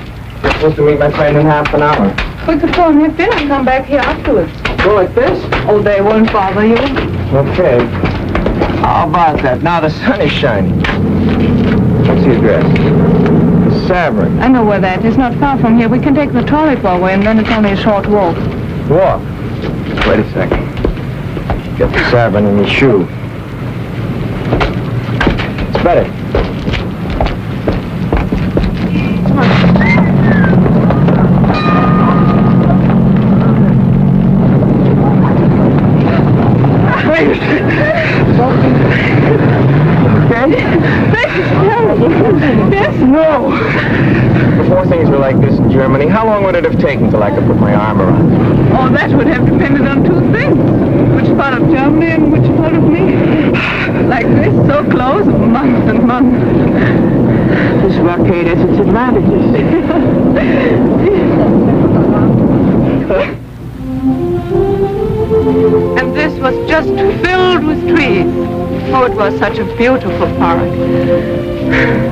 S6: We're supposed to meet my friend in half an hour.
S13: We could go and have dinner and come back here afterwards.
S6: Go like this?
S13: Oh, they won't bother you.
S6: Okay. How about that? Now the sun is shining. What's the address? The Savern.
S13: I know where that is. Not far from here. We can take the toilet while we're in, then it's only a short walk.
S6: Walk? Wait a second. Get the Savern in your shoe. It's better.
S13: Yes?
S6: No! Before things were like this in Germany, how long would it have taken till I could put my arm around you?
S13: Oh, that would have depended on two things. Which part of Germany and which part of me. Like this, so close, months and months.
S14: This blockade has its advantages.
S13: And this was just filled with trees. Oh, it was such a beautiful park.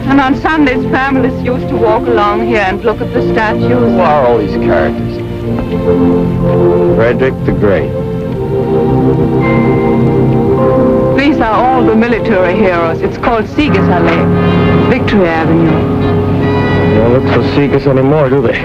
S13: And on Sundays, families used to walk along here and look at the statues.
S6: Who are all these characters? Frederick the Great.
S13: These are all the military heroes. It's called Siegesallee, Victory Avenue.
S6: They don't look so Sieges anymore, do they?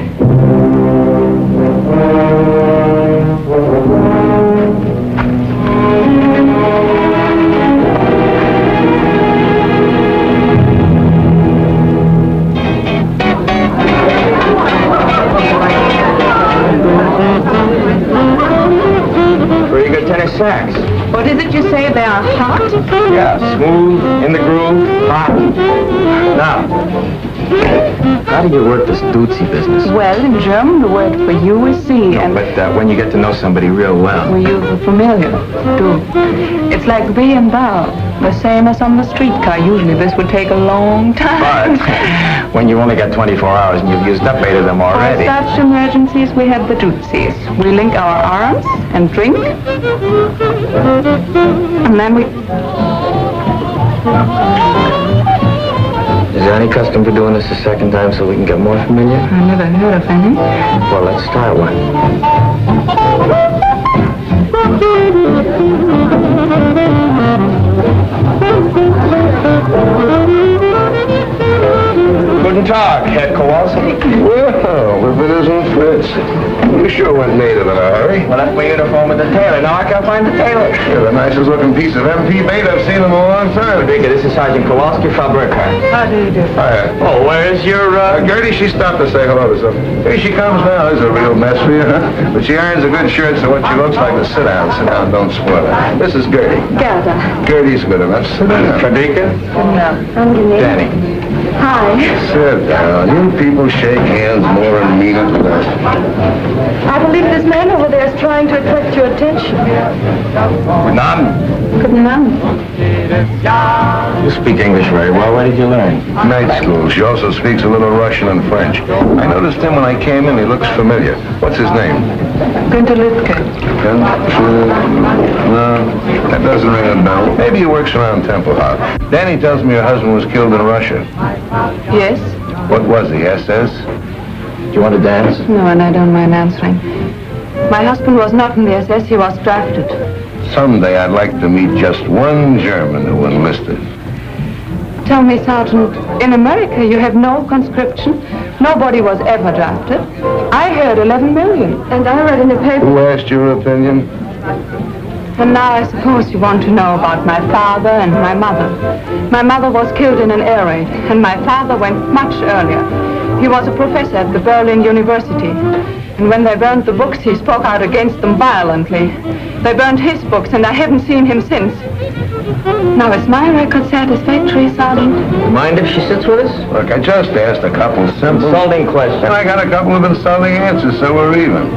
S6: Tennis sacks.
S13: What is it you say? They are hot?
S6: Yeah, smooth, in the groove, hot. Now, how do you work this Dutzy business?
S13: Well, in German, the word for you is Sie.
S6: No, but when you get to know somebody real well.
S13: Were you familiar? Du. It's like thee and thou. The same as on the streetcar. Usually this would take a long time.
S6: But when you only got 24 hours and you've used up 8 of them already.
S13: For such emergencies, we have the Dutzis. We link our arms and drink. And then we...
S6: Is there any custom for doing this a second time so we can get more familiar?
S13: I never heard of any.
S6: Well, let's start one. Guten Tag, Herr Kowalski.
S2: Well, if it isn't Fritz. You sure went native in a hurry.
S6: Well, that's my uniform with the tailor. Now I can't find the tailor.
S2: You're the nicest looking piece of MP bait I've seen in a long time.
S6: This is Sergeant Kowalski from Burkhardt.
S13: How do you do?
S2: Hiya.
S6: Oh, where's your,
S2: Gertie, she stopped to say hello to something. Here she comes now. There's a real mess for you, huh? But she irons a good shirt, so what she looks like is sit down, don't spoil it. This is Gertie.
S19: Gerda.
S2: Gertie's good enough. Sit down.
S6: Frederica?
S19: Angenehm.
S6: Danny.
S19: Hi.
S2: Sit down. You people shake hands more and mean it less.
S19: I believe this man over there is trying to attract your attention. Guten Abend.
S6: You speak English very well. Where did you learn?
S2: Night school. She also speaks a little Russian and French. I noticed him when I came in. He looks familiar. What's his name?
S13: Günther Lütke.
S2: No, that doesn't ring a bell. Maybe he works around Temple House. Danny tells me your husband was killed in Russia.
S13: Yes?
S2: What was he, SS?
S6: Do you want to dance?
S13: No, and I don't mind answering. My husband was not in the SS. He was drafted.
S2: Someday I'd like to meet just one German who enlisted.
S13: Tell me, Sergeant, in America you have no conscription. Nobody was ever drafted. I heard 11 million.
S19: And I read in the paper...
S2: Who asked your opinion?
S13: And now I suppose you want to know about my father and my mother. My mother was killed in an air raid, and my father went much earlier. He was a professor at the Berlin University. And when they burned the books, he spoke out against them violently. They burned his books, and I haven't seen him since. Now, is my record satisfactory, Sergeant?
S2: Mind if she sits with us? Look, I just asked a couple simple...
S6: Insulting questions.
S2: And I got a couple of insulting answers, so we're even.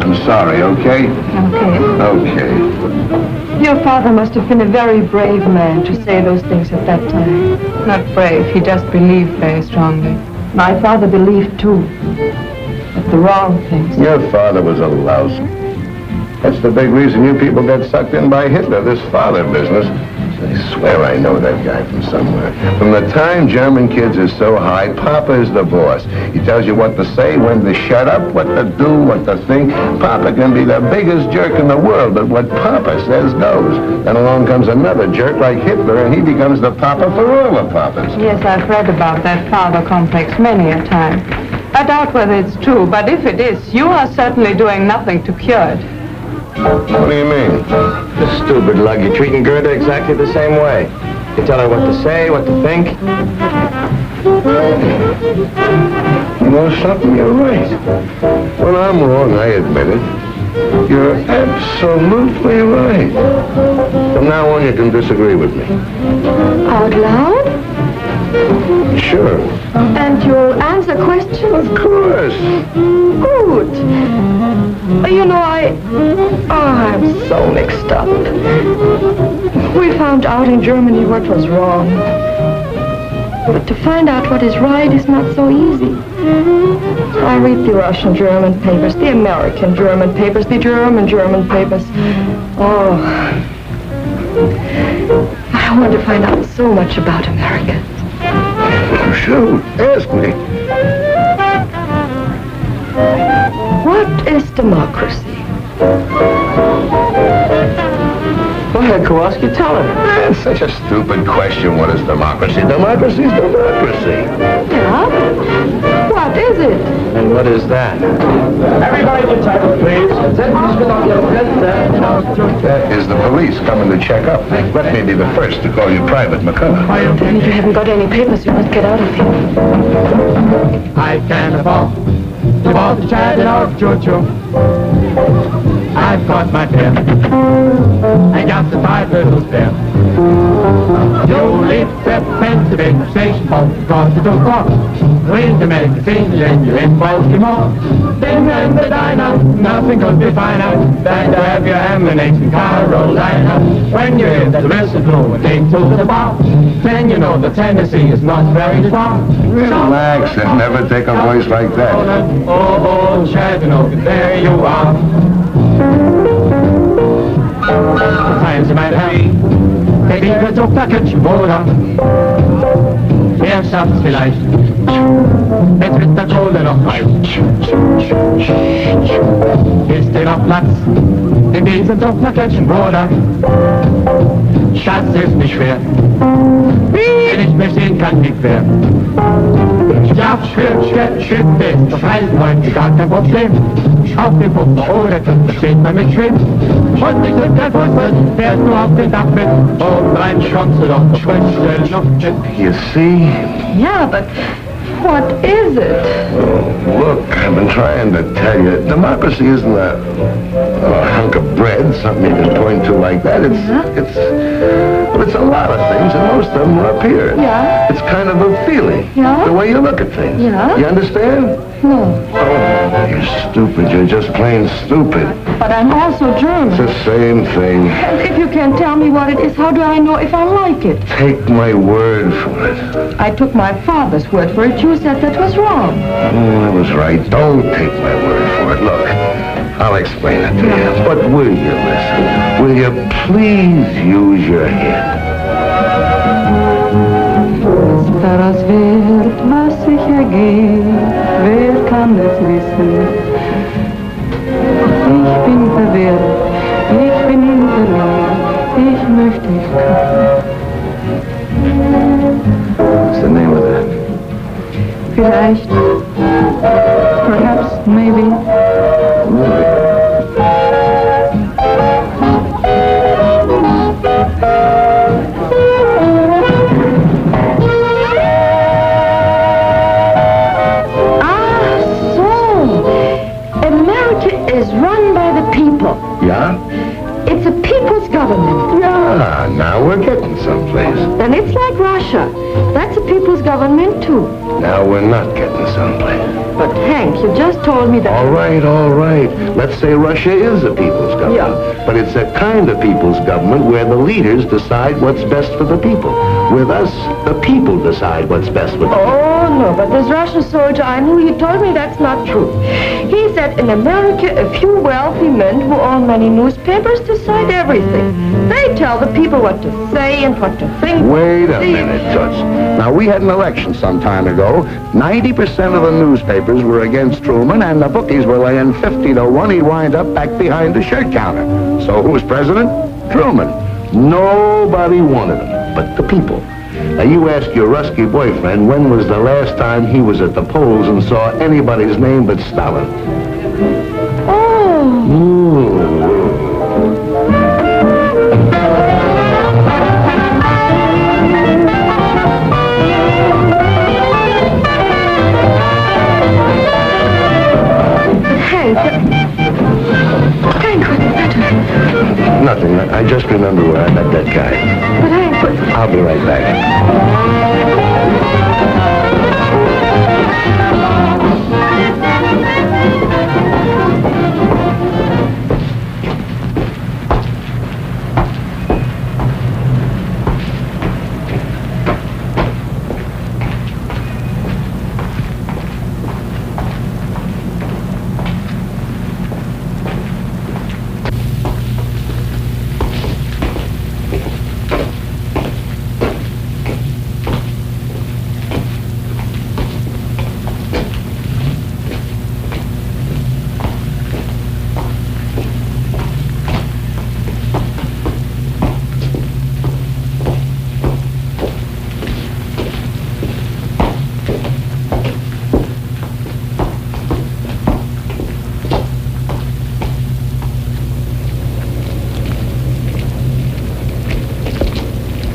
S2: I'm sorry, okay?
S13: Okay.
S2: Okay.
S16: Your father must have been a very brave man to say those things at that time.
S13: Not brave, he just believed very strongly.
S16: My father believed, too. But the wrong things.
S2: Your father was a louse. That's the big reason you people got sucked in by Hitler, this father business. I swear I know that guy from somewhere. From the time German kids are so high, Papa is the boss. He tells you what to say, when to shut up, what to do, what to think. Papa can be the biggest jerk in the world, but what Papa says goes. Then along comes another jerk like Hitler, and he becomes the Papa for all the Papas.
S13: Yes, I've read about that father complex many a time. I doubt whether it's true, but if it is, you are certainly doing nothing to cure it.
S2: What do you mean?
S6: The stupid lug. You're treating Gerda exactly the same way. You tell her what to say, what to think.
S2: You know something? You're right. When I'm wrong, I admit it. You're absolutely right. From now on, you can disagree with me.
S16: Out loud?
S2: Sure.
S16: And you'll answer questions?
S2: Of course.
S16: Good. You know, I'm so mixed up. We found out in Germany what was wrong. But to find out what is right is not so easy. I read the Russian-German papers, the American-German papers, the German-German papers. Oh, I want to find out so much about America.
S2: Shoot, ask me.
S16: What is democracy?
S6: Go ahead, Kowalski, tell her.
S2: That's such a stupid question. What is democracy? Democracy is democracy.
S16: Yeah? What is it?
S6: And what is that? Everybody get title, please.
S2: That is the police coming to check up. Let me be the first to call you Private McCullough.
S16: Then if you haven't got any papers, you must get out of here.
S20: I can't afford to walk the chatting off choo-choo. I've got my pen. I got the 5 little step. You leave the fence to the station home, across the door cross. When to make the scene, then you're in Baltimore. Then in the diner, nothing could be finer than to have your ammunition Carolina. When you hear the whistle blow and take to the bar, then you know the Tennessee is not very far.
S2: Relax and never take a voice like that.
S20: Oh, Chattanooga, there you are. Times mein Herr, der Liebe so Package Bruder. Er schafft's vielleicht, jetzt wird der Kohle noch frei. Ist dir noch Platz in diesem so Package Bruder? Schatz ist nicht schwer, wenn ich mir stehen kann, nicht wer. Ja, Schritt ist auf Reisen heute gar kein Problem. Auf dem Pumper oder steht man mit Schwimm. Und ich drück der Fuß, fährst du auf den Dach mit. Und rein schonst du doch die frische Luft mit.
S2: You see?
S16: Yeah, but what is it?
S2: Oh, look, I've been trying to tell you. Democracy isn't a hunk of bread, something you can point to like that. It's a lot of things, and most of them are up here.
S16: Yeah.
S2: It's kind of a feeling.
S16: Yeah.
S2: The way you look at things.
S16: Yeah.
S2: You understand?
S16: No.
S2: Oh, you're stupid. You're just plain stupid.
S16: But I'm also German.
S2: It's the same thing.
S16: And if you can't tell me what it is, how do I know if I like it?
S2: Take my word for it.
S16: I took my father's word for it. You said that was wrong.
S2: Oh, I was right. Don't take my word for it. Look, I'll explain it to you. But will you listen? Will you please use your head?
S13: Daraus wird, was sich ergeht, wer kann es wissen? Ich bin verwirrt, ich bin verloren, ich möchte dich küssen.
S2: What's the name of that?
S13: Vielleicht, perhaps, maybe.
S16: It's a people's government.
S2: Yeah, now we're getting someplace.
S16: Then it's like Russia. That's a people's government, too.
S2: Now we're not getting someplace.
S16: But, Hank, you just told me that...
S2: All right. Let's say Russia is a people's government.
S16: Yeah.
S2: But it's a kind of people's government where the leaders decide what's best for the people. With us, the people decide what's best for the people.
S16: Oh, no, but this Russian soldier I knew, he told me that's not true. He said in America, a few wealthy men who own many newspapers decide everything. They tell the people what to say and what to think.
S2: Wait a minute, Toots. Now, we had an election some time ago. 90% of the newspapers were against Truman, and the bookies were laying 50 to 1 he'd wind up back behind the shirt counter. So who was president? Truman. Nobody wanted him but the people. Now, you ask your Rusky boyfriend when was the last time he was at the polls and saw anybody's name but Stalin.
S16: Hank, what's the matter?
S2: Nothing. I just remember where I met that guy.
S16: But Hank,
S2: I'll be right back.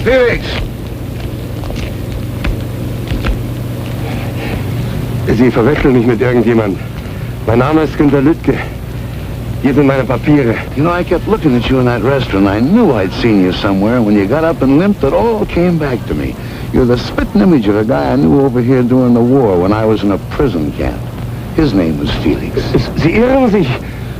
S2: Felix!
S21: Sie verwechseln mich mit irgendjemand. Mein Name ist Günter Lüttke. Hier sind meine Papiere.
S2: You know, I kept looking at you in that restaurant. I knew I'd seen you somewhere. When you got up and limped, it all came back to me. You're the spitting image of a guy I knew over here during the war when I was in a prison camp. His name was Felix.
S21: Sie irren sich.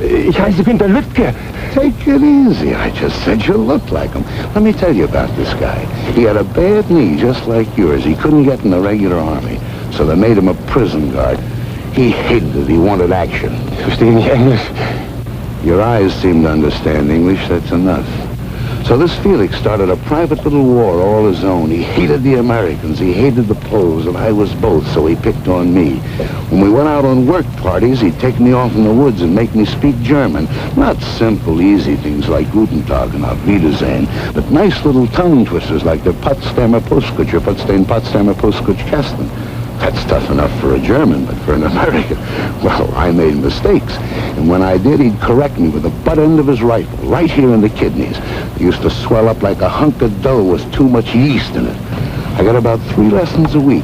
S21: Ich heiße Günter Lüttke.
S2: Take it easy. I just said you looked like him. Let me tell you about this guy. He had a bad knee just like yours. He couldn't get in the regular army, so they made him a prison guard. He hated it. He wanted action.
S21: Verstehe nicht Englisch.
S2: Your eyes seem to understand English. That's enough. So this Felix started a private little war all his own. He hated the Americans, he hated the Poles, and I was both, so he picked on me. When we went out on work parties, he'd take me off in the woods and make me speak German. Not simple, easy things like Guten Tag and Auf Wiedersehen, but nice little tongue twisters like the Potsdamer Postkutscher, Potsdamer Postkutschkasten. That's tough enough for a German, but for an American, well, I made mistakes. And when I did, he'd correct me with the butt end of his rifle, right here in the kidneys. They used to swell up like a hunk of dough with too much yeast in it. I got about 3 lessons a week.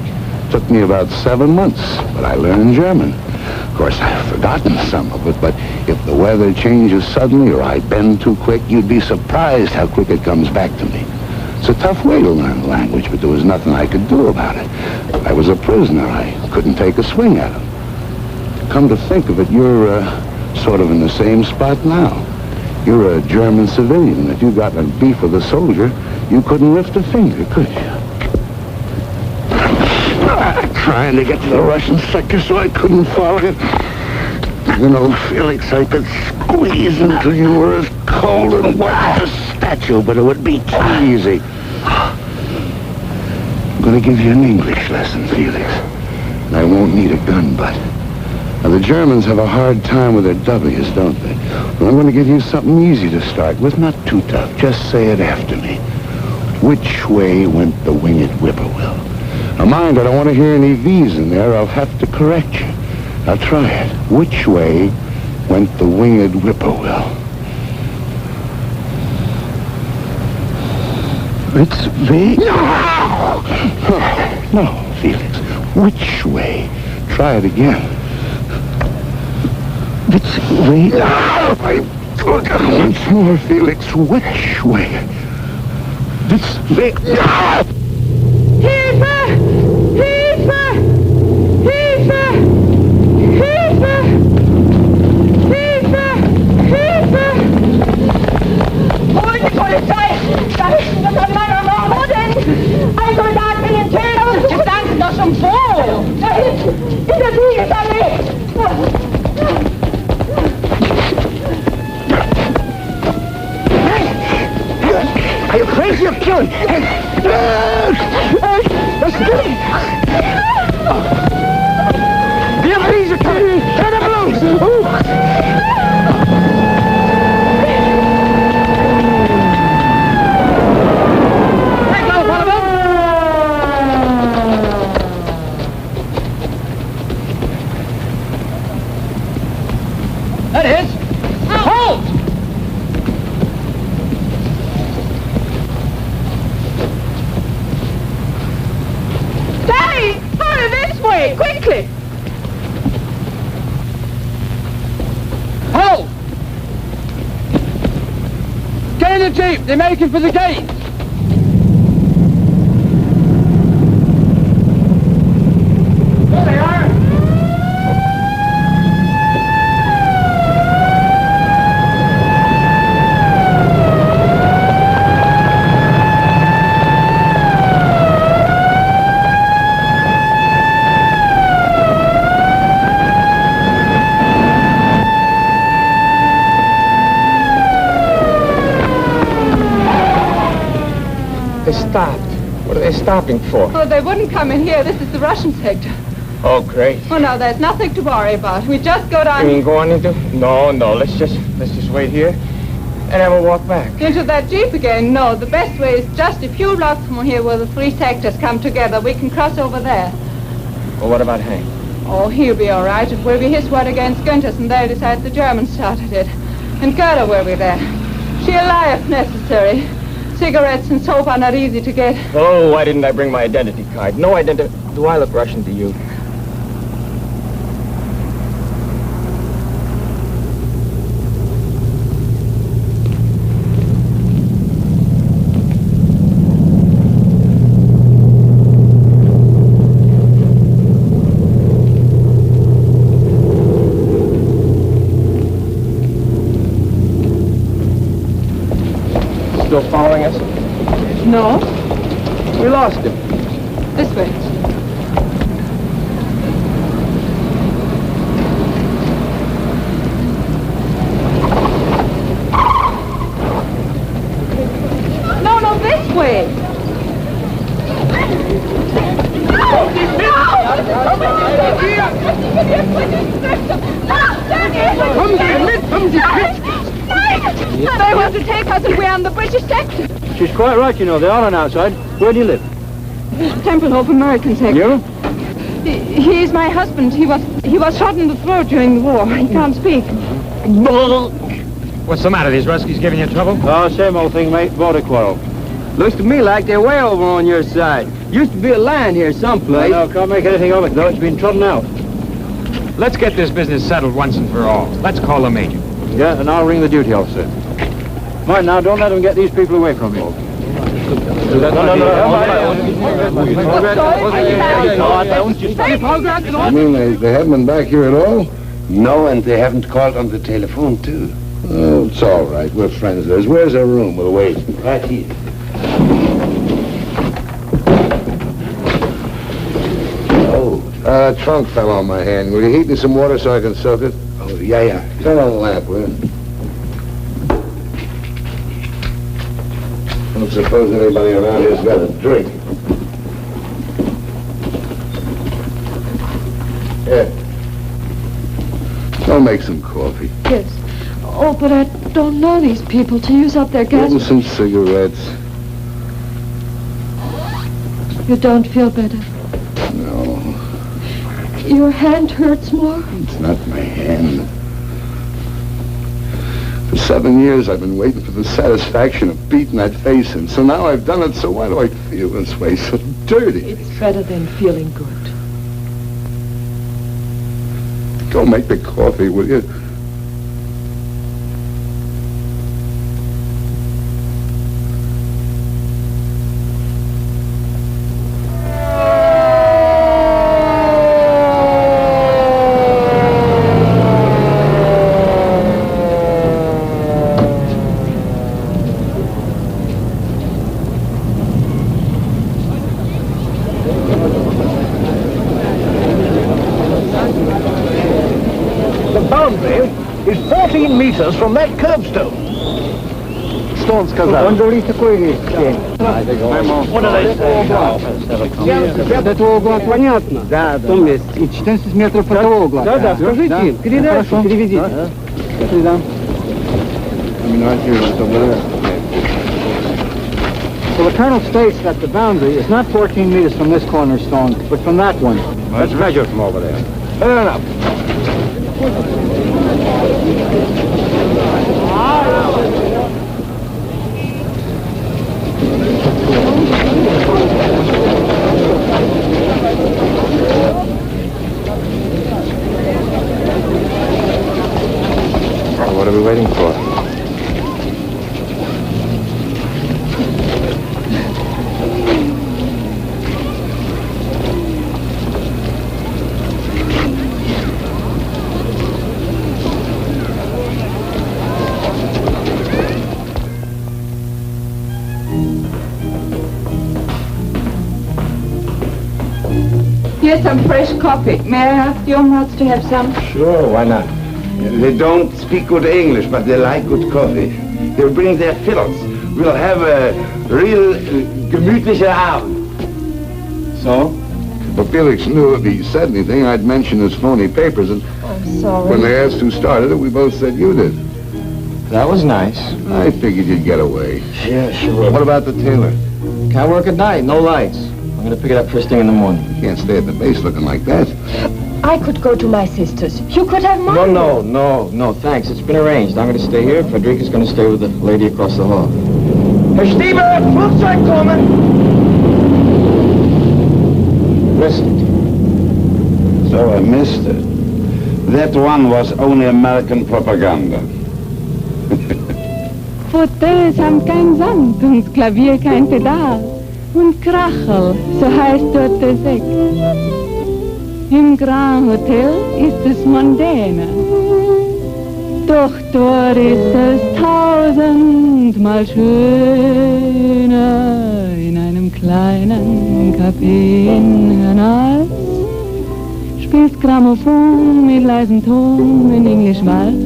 S2: Took me about 7 months, but I learned German. Of course, I've forgotten some of it, but if the weather changes suddenly or I bend too quick, you'd be surprised how quick it comes back to me. It's a tough way to learn the language, but there was nothing I could do about it. I was a prisoner. I couldn't take a swing at him. Come to think of it, you're sort of in the same spot now. You're a German civilian. If you got in beef with a soldier, you couldn't lift a finger, could you? Trying to get to the Russian sector so I couldn't follow it. You know, Felix, I could squeeze until you were as cold and white as a statue, but it would be too easy. I'm going to give you an English lesson, Felix. And I won't need a gun butt. Now, the Germans have a hard time with their W's, don't they? Well, I'm going to give you something easy to start with, not too tough. Just say it after me. Which way went the winged whippoorwill? Now, mind, I don't want to hear any V's in there. I'll have to correct you. Now, try it. Which way went the winged whippoorwill? It's V. No! No, Felix. Which way? Try it again. It's V. No! I Look, once more, Felix. Which way? This way. Ah!
S13: Hilfe! Hilfe! Hilfe! Hilfe! Hilfe! Hilfe! Hol die Polizei! Da hinten ist ein Mann am Morgen! Wo denn? Ein Soldat will ihn töten! Jetzt sagen Sie doch schon wo! Da hinten! In der Siegesallee!
S20: Are you crazy or killing? The MPs are coming! Turn them loose! Hey, go, one of them! That is! Halt!
S13: Danny! Hurry this way! Quickly!
S20: Hold! Get in the jeep! They're making for the gate! There they are!
S1: They stopped. What are they stopping for?
S13: Oh, they wouldn't come in here. This is the Russian sector.
S1: Oh, great.
S13: Oh, no, there's nothing to worry about. We just go
S1: You
S13: down
S1: mean go on into? No, let's just wait here, and then we'll walk back.
S13: into that jeep again. No, the best way is just a few blocks from here where the three sectors come together. We can cross over there.
S1: Well, what about Hank?
S13: Oh, he'll be all right. It will be his word against Günther's, and they'll decide the Germans started it. And Gerda will be there. She'll lie if necessary. Cigarettes and soap are not easy to get.
S1: Oh, why didn't I bring my identity card? No identity. Do I look Russian to you? Still following us?
S13: No,
S1: We lost him.
S13: this way. No, this way. They want to take us and we're on the British sector.
S14: She's quite right, you know. They're all on our side. Where do you live?
S13: Templehof American sector.
S14: You?
S13: He's my husband. He was shot in the throat during the war. He can't speak.
S14: What's the matter? These Ruskies giving you trouble? Oh, same old thing, mate. Border quarrel.
S6: Looks to me like they're way over on your side. Used to be a line here someplace.
S14: No, can't make anything of it, though. It's been trodden out. Let's get this business settled once and for all. Let's call the major. Yeah, and I'll ring the duty officer. Mind now, don't let them get these people away from you.
S2: I mean, they haven't been back here at all?
S15: No, and they haven't called on the telephone, too.
S2: Oh, it's all right. We're friends of theirs. Where's their room? We'll wait.
S15: Right here.
S2: Oh. Trunk fell on my hand. Will you heat me some water so I can soak it?
S15: Oh, yeah.
S2: Turn on the lamp, will you? I don't suppose anybody around here's got a drink. Here. I'll make some coffee.
S22: Yes. Oh, but I don't know these people to use up their gas.
S2: And some cigarettes.
S22: You don't feel better?
S2: No.
S22: Your hand hurts more?
S2: It's not my hand. For 7 years, I've been waiting for the satisfaction of beating that face in. So now I've done it, so why do I feel this way? So dirty.
S22: It's better than feeling good.
S2: Go make the coffee, will you?
S8: boundary is 14 meters from that curbstone.
S2: Что он сказал?
S8: Он говорит такой вещь. What do they say?
S9: До этого угла понятно.
S8: Да,
S9: В том месте. И 14 метров от того угла.
S8: Да, скажите им, передайте, переведите.
S9: Передам. So the colonel states that the boundary is not 14 meters from this cornerstone, but from that one.
S14: Let's measure from over there.
S8: Fair enough.
S3: What are we waiting for?
S13: Here's some fresh coffee. May I ask your mods to have some?
S15: Sure, why not? They don't speak good English, but they like good coffee. They'll bring their fiddles. We'll have a real gemütlicher Abend.
S2: So? Well, Felix knew if he said anything, I'd mention his phony papers, and
S12: I'm sorry.
S2: when they asked who started it, we both said you did.
S1: That was nice.
S2: I figured you'd get away.
S1: Yeah, sure.
S2: What about the tailor?
S1: Can't work at night, no lights. I'm gonna pick it up first thing in the morning.
S2: You can't stay at the base looking like that.
S12: I could go to my sister's. You could have mine.
S1: No, thanks. It's been arranged. I'm gonna stay here. Frederica's gonna stay with the lady across the hall.
S8: Herr Stieber, Flugzeug kommen!
S1: Missed it.
S15: So I missed it. That one was only American propaganda.
S13: Fauteuils haben kein Sand und Klavier kein Pedal. Und Krachel, so heißt dort der Sekt. Im Grand Hotel ist es mondäner. Doch dort ist es tausendmal schöner. In einem kleinen Café in Hernals spielt Grammophon mit leisem Ton in Englisch Walz.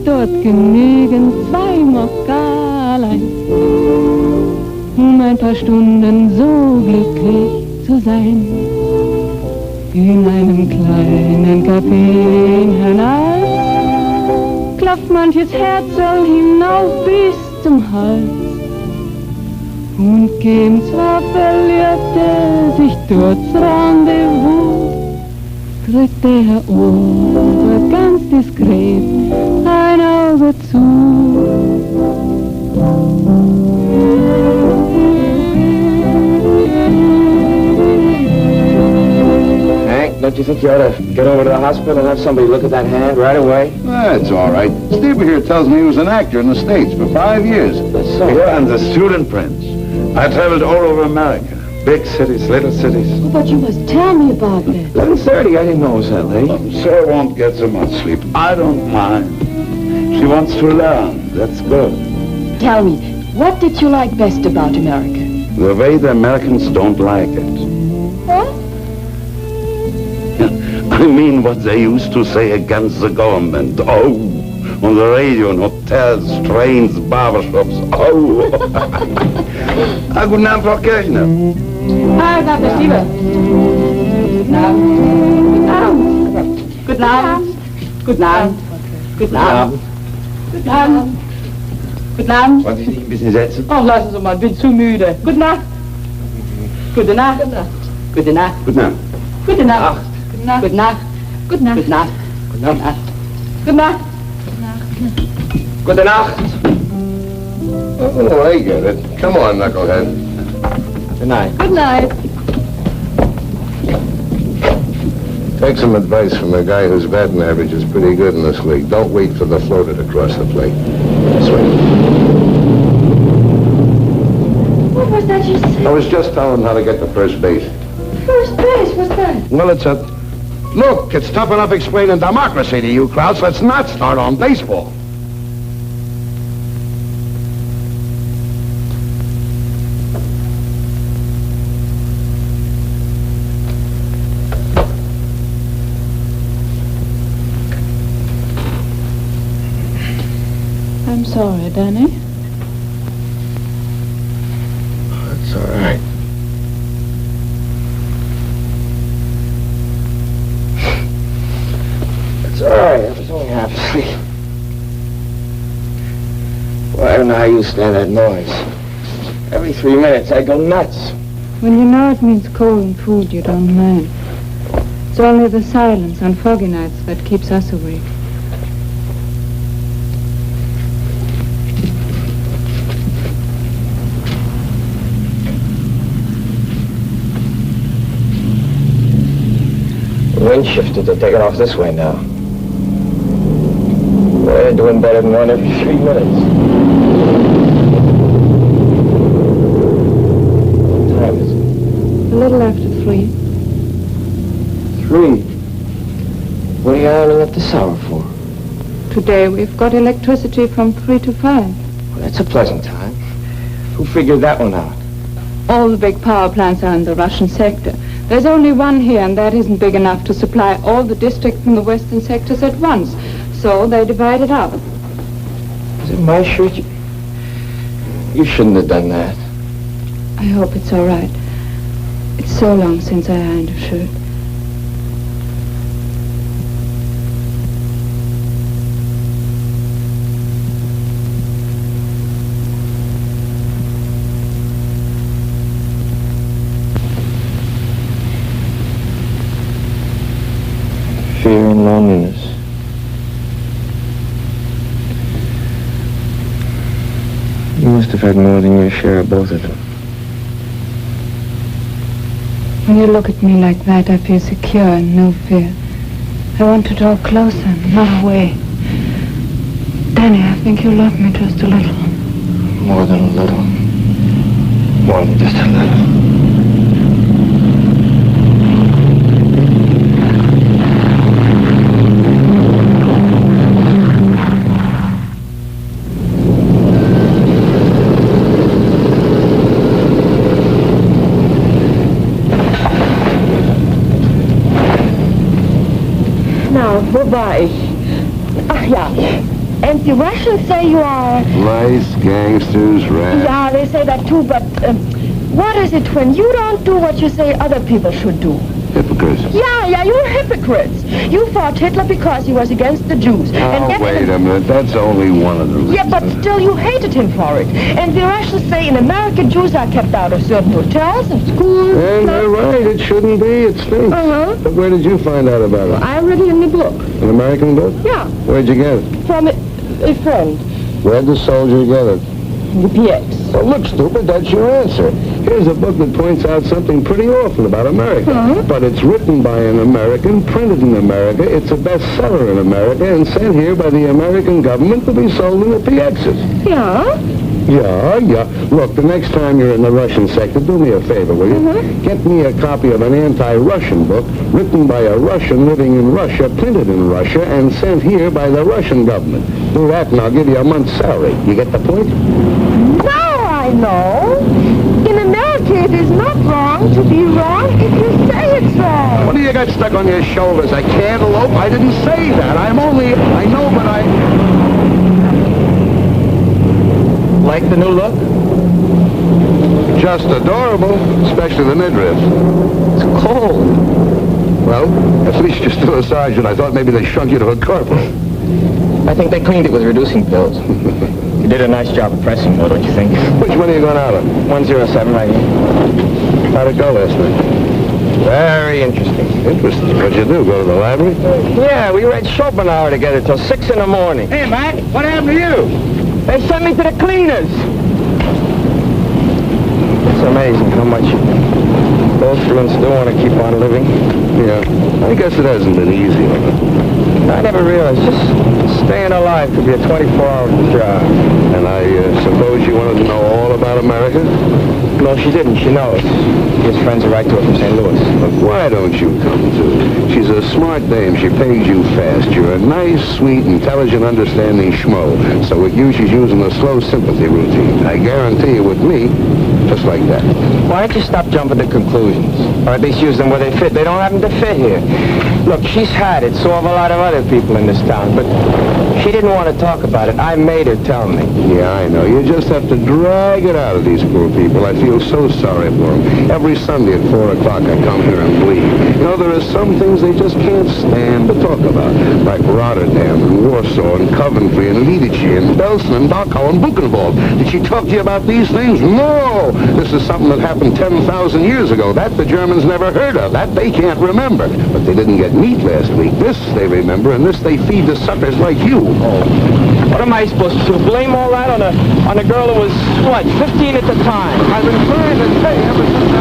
S13: Dort genügen 2 Mokkalein, ein paar Stunden so glücklich zu sein. In einem kleinen Café in Hernals klopft manches Herzl hinauf bis zum Hals. Und geben zwar Verliebte sich dort Rendezvous, drückt der Ober ganz diskret ein Auge zu.
S1: Don't you think you ought to get over to the hospital and have somebody look at that hand right away?
S2: That's all right. Stieber here tells me he was an actor in the States for 5 years.
S1: That's so.
S15: Here I'm the student prince. I traveled all over America. Big cities, little cities.
S22: Oh, but you must tell me about that.
S1: 11:30. I didn't know it was that late.
S15: Sir won't get so much sleep. I don't mind. She wants to learn. That's good.
S22: Tell me, what did you like best about America?
S15: The way the Americans don't like it.
S22: What?
S15: I mean what they used to say against the government. Oh, on the radio, in hotels, trains, barbershops. Oh. Guten Abend, Frau Kirchner.
S13: Hi, Dr. Stieber. Guten Abend. Guten Abend. Guten Abend. Guten Abend. Guten Abend. Guten Abend.
S15: Wollen Sie sich ein bisschen setzen?
S13: Oh, lassen Sie mal, bin zu müde. Gute Nacht. Gute Nacht. Gute Nacht.
S15: Guten Abend.
S13: Gute Nacht. Gute Nacht. Gute Nacht. Gute Nacht. Gute Nacht. Gute Nacht.
S1: Good Nacht.
S2: Oh, I get it. Come on, knucklehead.
S1: Good night.
S13: Good night.
S2: Take some advice from a guy whose batting average is pretty good in this league. Don't wait for the floater to cross the plate. Swing.
S22: What was that you said?
S2: I was just telling him how to get to first base.
S22: First base, what's that?
S2: Well, it's a... Look, it's tough enough explaining democracy to you, Krauts. Let's not start on baseball.
S18: I'm sorry, Danny.
S1: That's all right. It's all right. I was only half asleep. Well, I don't know how you stand that noise. Every 3 minutes, I go nuts.
S13: When you know it means cold and food, you don't mind. It's only the silence on foggy nights that keeps us awake.
S1: The wind shifted. They're taking off this way now. They're doing better than one every 3 minutes. What time is it?
S13: A little after 3.
S1: 3? What are you ironing up this hour for?
S13: Today we've got electricity from 3 to 5.
S1: Well, that's a pleasant time. Who figured that one out?
S13: All the big power plants are in the Russian sector. There's only one here, and that isn't big enough to supply all the districts in the western sectors at once. So they divide it up.
S1: Is it my shirt? You shouldn't have done that.
S13: I hope it's all right. It's so long since I ironed a shirt.
S1: Fear and loneliness. You must have had more than your share of both of them.
S13: When you look at me like that, I feel secure and no fear. I want to draw closer, not away. Danny, I think you love me just a little.
S1: More than a little. More than just a little.
S16: Wo war ich? Ach ja. And the Russians say you are...
S2: Lice, gangsters, rats.
S16: Yeah, they say that too, but what is it when you don't do what you say other people should do?
S2: Hypocrites.
S16: Yeah, you're hypocrites. You fought Hitler because he was against the Jews.
S2: Oh, wait a minute. That's only one of them.
S16: Yeah, but still you hated him for it. And the Russians say in America Jews are kept out of certain hotels and schools.
S2: And they're right. It shouldn't be. It stinks.
S16: Uh-huh.
S2: But where did you find out about it?
S16: I read it in the book.
S2: An American book?
S16: Yeah.
S2: Where'd you get it?
S16: From a friend.
S2: Where'd the soldier get it?
S16: The PX.
S2: Well, look, stupid, that's your answer. Here's a book that points out something pretty awful about America.
S16: Uh-huh.
S2: But it's written by an American, printed in America, it's a bestseller in America, and sent here by the American government to be sold in the PXs.
S16: Yeah?
S2: Yeah. Look, the next time you're in the Russian sector, do me a favor, will you?
S16: Mm-hmm.
S2: Get me a copy of an anti-Russian book written by a Russian living in Russia, printed in Russia, and sent here by the Russian government. Do that and I'll give you a month's salary. You get the point?
S16: Now I know. In America, it is not wrong to be wrong if you say it's wrong.
S2: What do you got stuck on your shoulders? A cantaloupe? I didn't say that. I know, but I...
S1: Like the new look?
S2: Just adorable, especially the midriff.
S1: It's cold.
S2: Well, at least you're still a sergeant. I thought maybe they shrunk you to a corporal.
S1: I think they cleaned it with reducing pills. You did a nice job of pressing, though, don't you think?
S2: Which one are you going out on?
S1: 107 right here.
S2: How'd it go last night?
S1: Very interesting.
S2: Interesting. What'd you do? Go to the library?
S1: Yeah, we read Schopenhauer together till 6 in the morning.
S14: Hey, Mac, what happened to you?
S1: They sent me to the cleaners. It's amazing how much you go through and still want to keep on living.
S2: Yeah, I guess it hasn't been easy.
S1: I never realized just staying alive could be a 24-hour job.
S2: And I suppose you wanted to know all about America?
S1: No, she didn't. She knows. She has friends who write to her from St. Louis.
S2: But why don't you come to? She's a smart dame. She pays you fast. You're a nice, sweet, intelligent, understanding schmo. So with you, she's using the slow sympathy routine. I guarantee you with me, Just like that.
S1: Why don't you stop jumping to conclusions? Or at least use them where they fit. They don't happen to fit here. Look, she's had it, so have a lot of other people in this town, but she didn't want to talk about it. I made her tell me.
S2: Yeah, I know. You just have to drag it out of these poor people. I feel so sorry for them. Every Sunday at 4 o'clock I come here and bleed. You know, there are some things they just can't stand to talk about, like Rotterdam and Warsaw and Coventry and Lidice and Belsen and Dachau and Buchenwald. Did she talk to you about these things? No! This is something that happened 10,000 years ago. That the Germans never heard of. That they can't remember. But they didn't get meat last week. This they remember, and this they feed to suckers like you.
S1: Oh. What am I supposed to do? Blame all that on a girl who was, what, 15 at the time?
S2: I've been trying to tell you ever since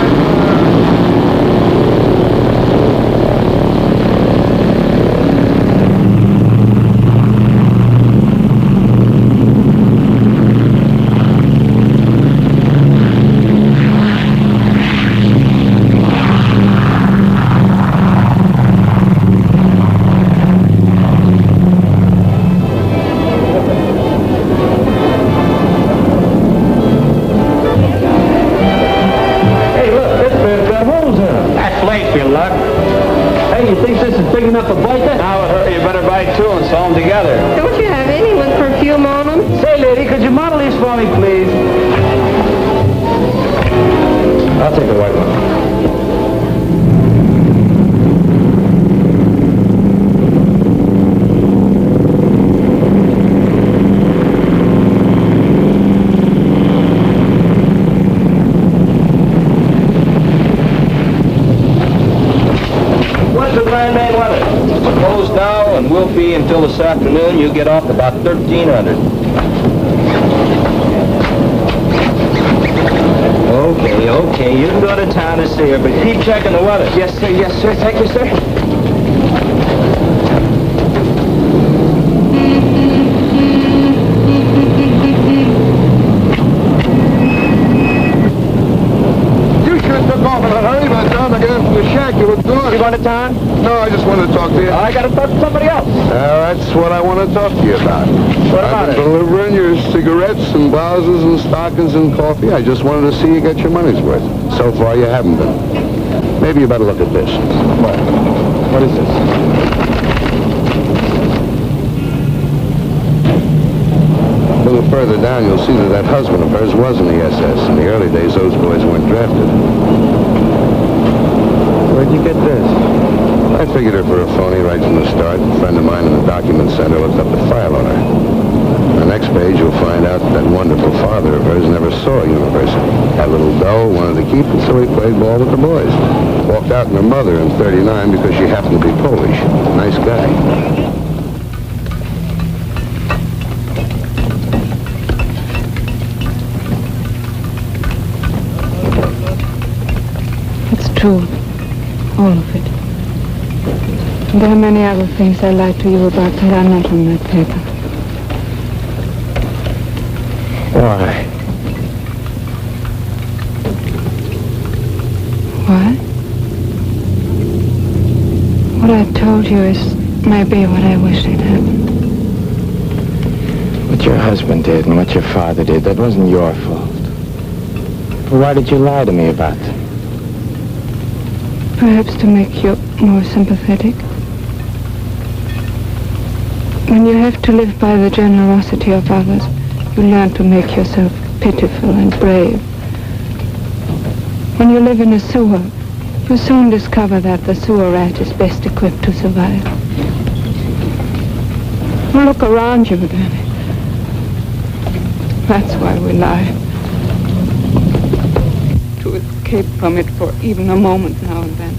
S6: until this afternoon, you get off about 1,300. Okay, you can go to town to see her, but keep checking the weather.
S1: Yes, sir. Thank you, sir.
S2: You should have took off in a hurry. By the time I got into the shack, you were gone.
S1: You going to town?
S2: No, I just wanted to talk to you.
S1: I got to talk to somebody else.
S2: That's what I want to talk to you about.
S1: What about
S2: I've been delivering your cigarettes and blouses and stockings and coffee. I just wanted to see you get your money's worth. So far, you haven't been. Maybe you better look at this.
S1: What is this?
S2: A little further down, you'll see that husband of hers was in the SS. In the early days, those boys weren't drafted.
S1: Where'd you get this?
S2: I figured her for a phony right from the start. A friend of mine in the document center looked up the file on her. On the next page, you'll find out that wonderful father of hers never saw a university. Had a little dough, wanted to keep it, so he played ball with the boys. Walked out on her mother in 39 because she happened to be Polish. Nice guy.
S13: It's true. All of it. There are many other things I lied to you about that are not on that paper.
S1: Why?
S13: Why? What I told you is maybe what I wish had happened.
S1: What your husband did and what your father did, that wasn't your fault. But why did you lie to me about them?
S13: Perhaps to make you more sympathetic. When you have to live by the generosity of others, you learn to make yourself pitiful and brave. When you live in a sewer, you soon discover that the sewer rat is best equipped to survive. Well, look around you, Danny. That's why we lie. To escape from it for even a moment now and then.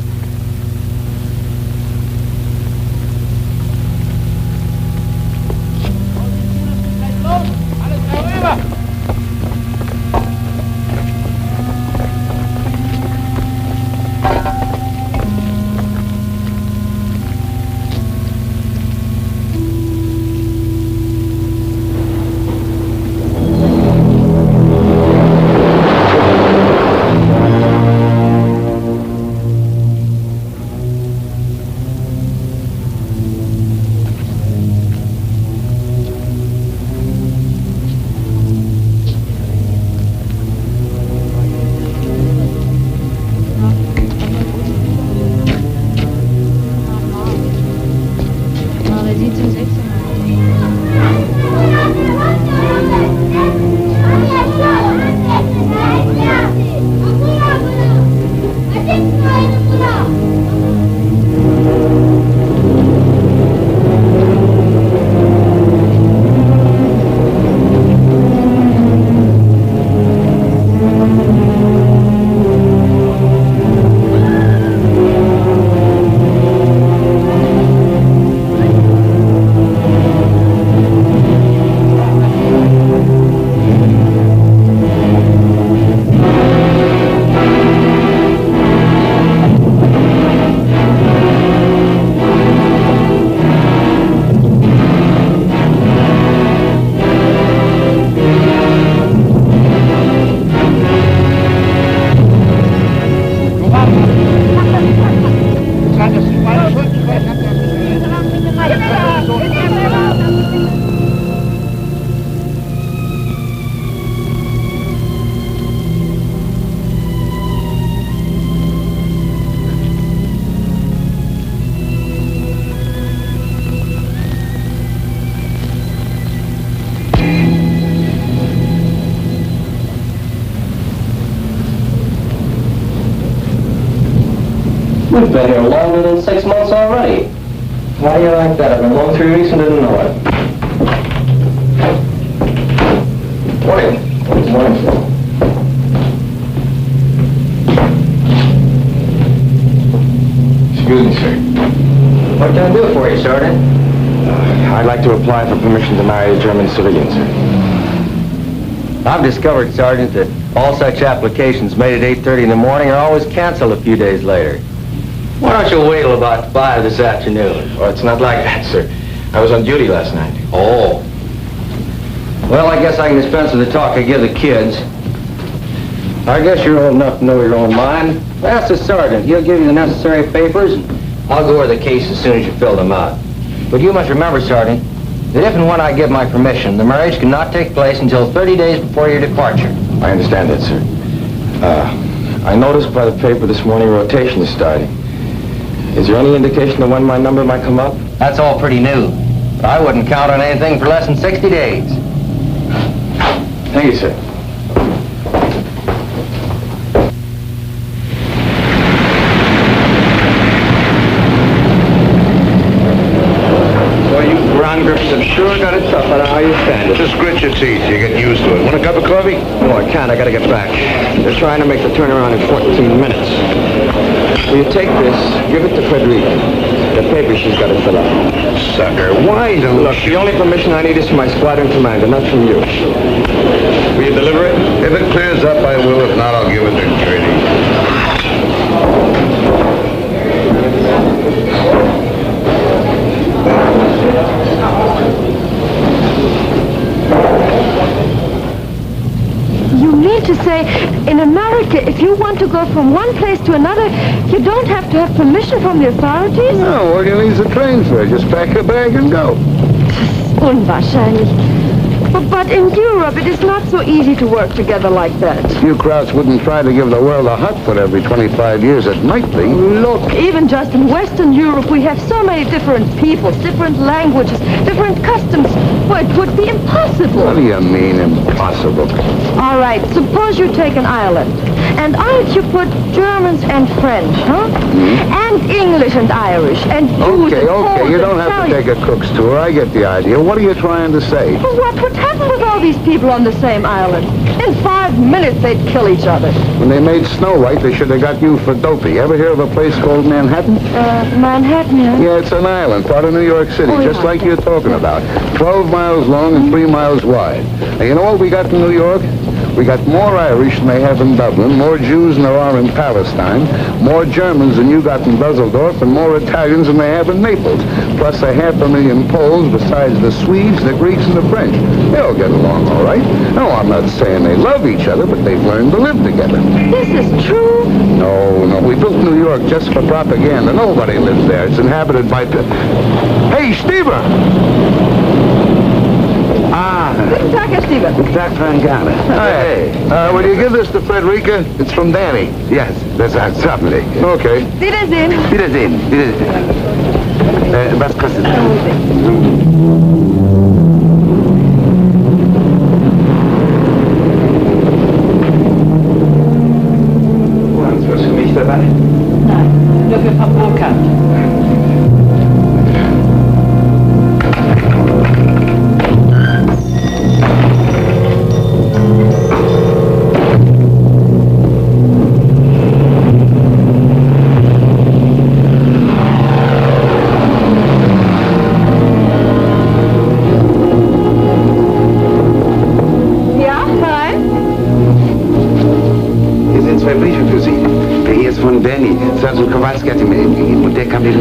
S6: We've been here longer than 6 months already. Why do you like that? I've been home 3 weeks and didn't know it. Morning. Good morning, sir.
S3: Excuse me, sir.
S6: What can I do for you, Sergeant?
S1: I'd like to apply for permission to marry a German civilian, sir.
S6: I've discovered, Sergeant, that all such applications made at 8:30 in the morning are always canceled a few days later. Why don't you wait till about 5 this afternoon?
S1: Well, it's not like that, sir. I was on duty last night.
S6: Oh. Well, I guess I can dispense with the talk I give the kids. I guess you're old enough to know your own mind. Ask the sergeant. He'll give you the necessary papers, and I'll go over the case as soon as you fill them out. But you must remember, Sergeant, that if and when I give my permission, the marriage cannot take place until 30 days before your departure.
S1: I understand that, sir. I noticed by the paper this morning rotation is starting. Is there any indication of when my number might come up?
S6: That's all pretty new. But I wouldn't count on anything for less than 60 days.
S1: Thank you, sir. Well, you ground grips have sure got it tough. I don't know how you stand it.
S2: Just grit your teeth. You get used to it. Want a cup of coffee?
S1: No, I can't. I gotta get back. They're trying to make the turnaround in 14 minutes. Will you take this, give it to Frederica. The paper she's got to fill out.
S2: Sucker, why don't
S1: Look, the only permission I need is from my squadron commander, not from you. Will you deliver it?
S2: If it clears up, I will. If not, I'll give it to Katie.
S12: You mean to say, in America, if you want to go from one place to another, you don't have to have permission from the authorities?
S2: No, all you need is a train fare. Just pack a bag and go.
S12: Unwahrscheinlich. But in Europe, it is not so easy to work together like that.
S2: You Krauts wouldn't try to give the world a hot foot every 25 years. It might be.
S12: Look, even just in Western Europe, we have so many different peoples, different languages, different customs. Well, it would be impossible.
S2: What do you mean, impossible?
S12: All right, suppose you take an island. And on it you put Germans and French, huh? And English and Irish, and Jews and Poles
S2: Okay, you
S12: and
S2: don't have to take a cook's tour. I get the idea. What are you trying to say?
S12: Well, what would happen with all these people on the same island? In 5 minutes, they'd kill each other.
S2: When they made Snow White, they should have got you for dopey. Ever hear of a place called Manhattan?
S12: Manhattan, yeah?
S2: Yeah, it's an island, part of New York City, just like you're talking about. 12 miles long and 3 miles wide. Now, you know what we got in New York? We got more Irish than they have in Dublin, more Jews than there are in Palestine, more Germans than you got in Dusseldorf, and more Italians than they have in Naples. Plus 500,000 Poles besides the Swedes, the Greeks, and the French. They all get along all right. No, I'm not saying they love each other, but they've learned to live together.
S12: This is true?
S2: No, we built New York just for propaganda. Nobody lives there. It's inhabited by... Hey, Stever!
S12: Guten Tag, Herr Steven.
S2: Guten Tag, Frank Garner. Hey, will you give this to Frederica? It's from Danny. Yes, that's certainly. Okay.
S12: Wiedersehen.
S2: Wiedersehen. Was kostet das?
S1: Haben Sie was für mich dabei?
S16: Nein, nur für Frau Burkhardt.
S15: Danny, Sergeant Kowalski hat ihm gegeben und der kam den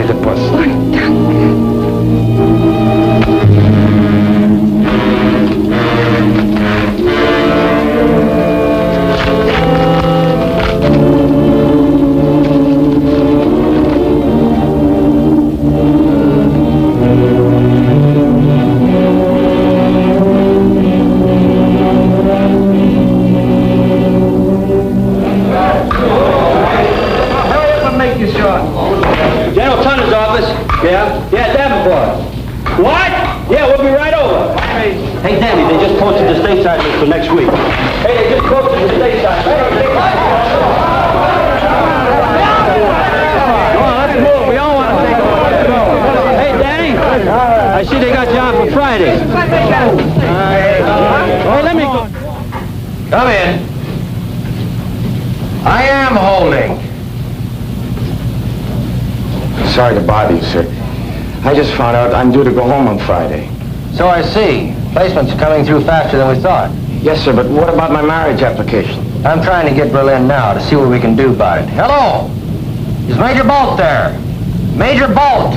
S6: Thomas. Yeah? Yeah, Davenport. What? Yeah, we'll be right over. Hey, Danny, they just posted the stateside list for next week. Hey, they just posted the stateside list. Come on, let's move. We all want to take a look. Let's go. Hey, Danny. I see they got you on for Friday. Oh, let me go.
S1: Come in. I am holding. Sorry to bother you, sir. I just found out I'm due to go home on Friday.
S6: So I see. Placement's coming through faster than we thought.
S1: Yes, sir, but what about my marriage application?
S6: I'm trying to get Berlin now to see what we can do about it. Hello? Is Major Bolt there? Major Bolt!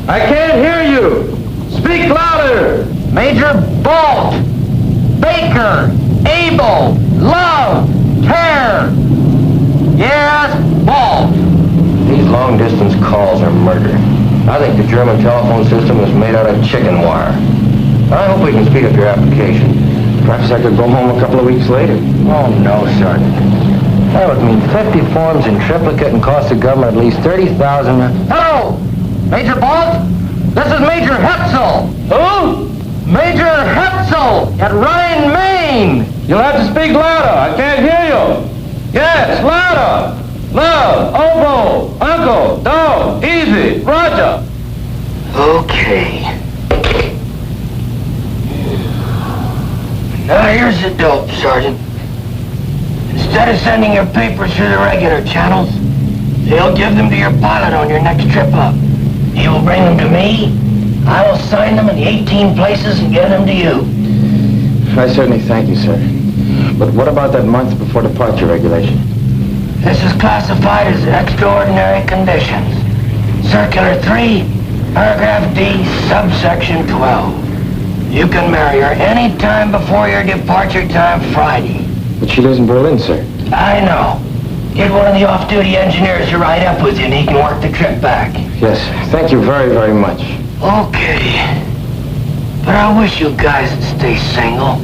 S6: I can't hear you! Speak louder! Major Bolt! Baker! Abel! Love! Care! Yes, Bolt! These long-distance calls are murder. I think the German telephone system was made out of chicken wire. I hope we can speed up your application.
S1: Perhaps I could go home a couple of weeks later.
S6: Oh, no, Sergeant. That would mean 50 forms in triplicate and cost the government at least $30,000. Hello! Major Bolt? This is Major Hetzel. Who? Major Hetzel at Rhine, Maine. You'll have to speak louder. I can't hear you. Yes, louder. Love, oboe, uncle, dog, easy, Roger.
S10: Okay. Now here's the dope, Sergeant. Instead of sending your papers through the regular channels, they'll give them to your pilot on your next trip up. He will bring them to me. I will sign them in the 18 places and give them to you.
S1: I certainly thank you, sir. But what about that month before departure regulation?
S10: This is classified as extraordinary conditions. Circular 3, paragraph D, subsection 12. You can marry her any time before your departure time Friday.
S1: But she lives in Berlin, sir.
S10: I know. Get one of the off-duty engineers to ride up with you and he can work the trip back.
S1: Yes, thank you very, very much.
S10: Okay. But I wish you guys would stay single.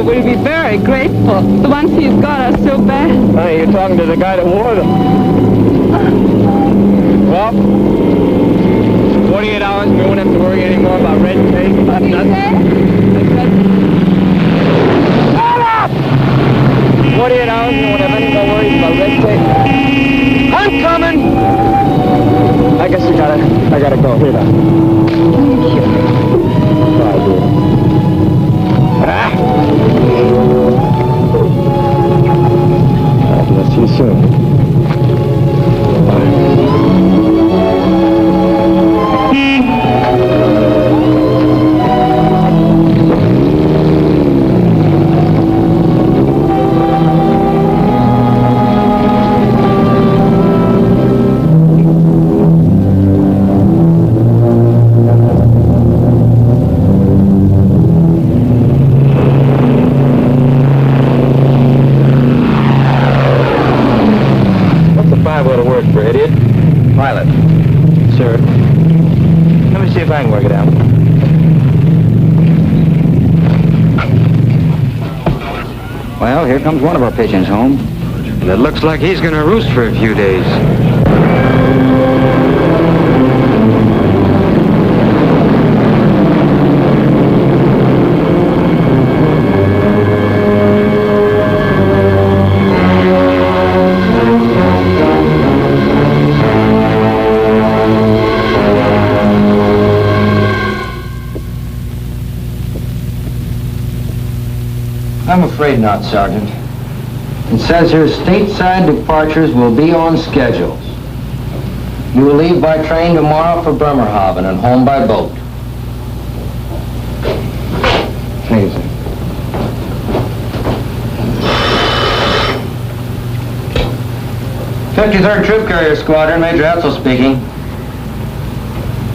S13: Will be very grateful. The ones he's got are so bad.
S6: Hey, you're talking to the guy that wore them. Well, 48 hours, we won't have to worry anymore about red tape. Nothing. Shut up! 48 hours, we won't have any more worries about red tape. I'm coming! I guess I gotta go. Here now.
S13: Thank you.
S1: Bye, dear. I'll see you soon.
S6: Pilot. Sir. Let me see if I can work it out.
S4: Well, here comes one of our pigeons home.
S3: And it looks like he's going to roost for a few days.
S6: I'm afraid not, Sergeant. It says here stateside departures will be on schedules. You will leave by train tomorrow for Bremerhaven and home by boat.
S1: Thank you, sir.
S6: '53rd Troop Carrier Squadron, Major Hetzel speaking.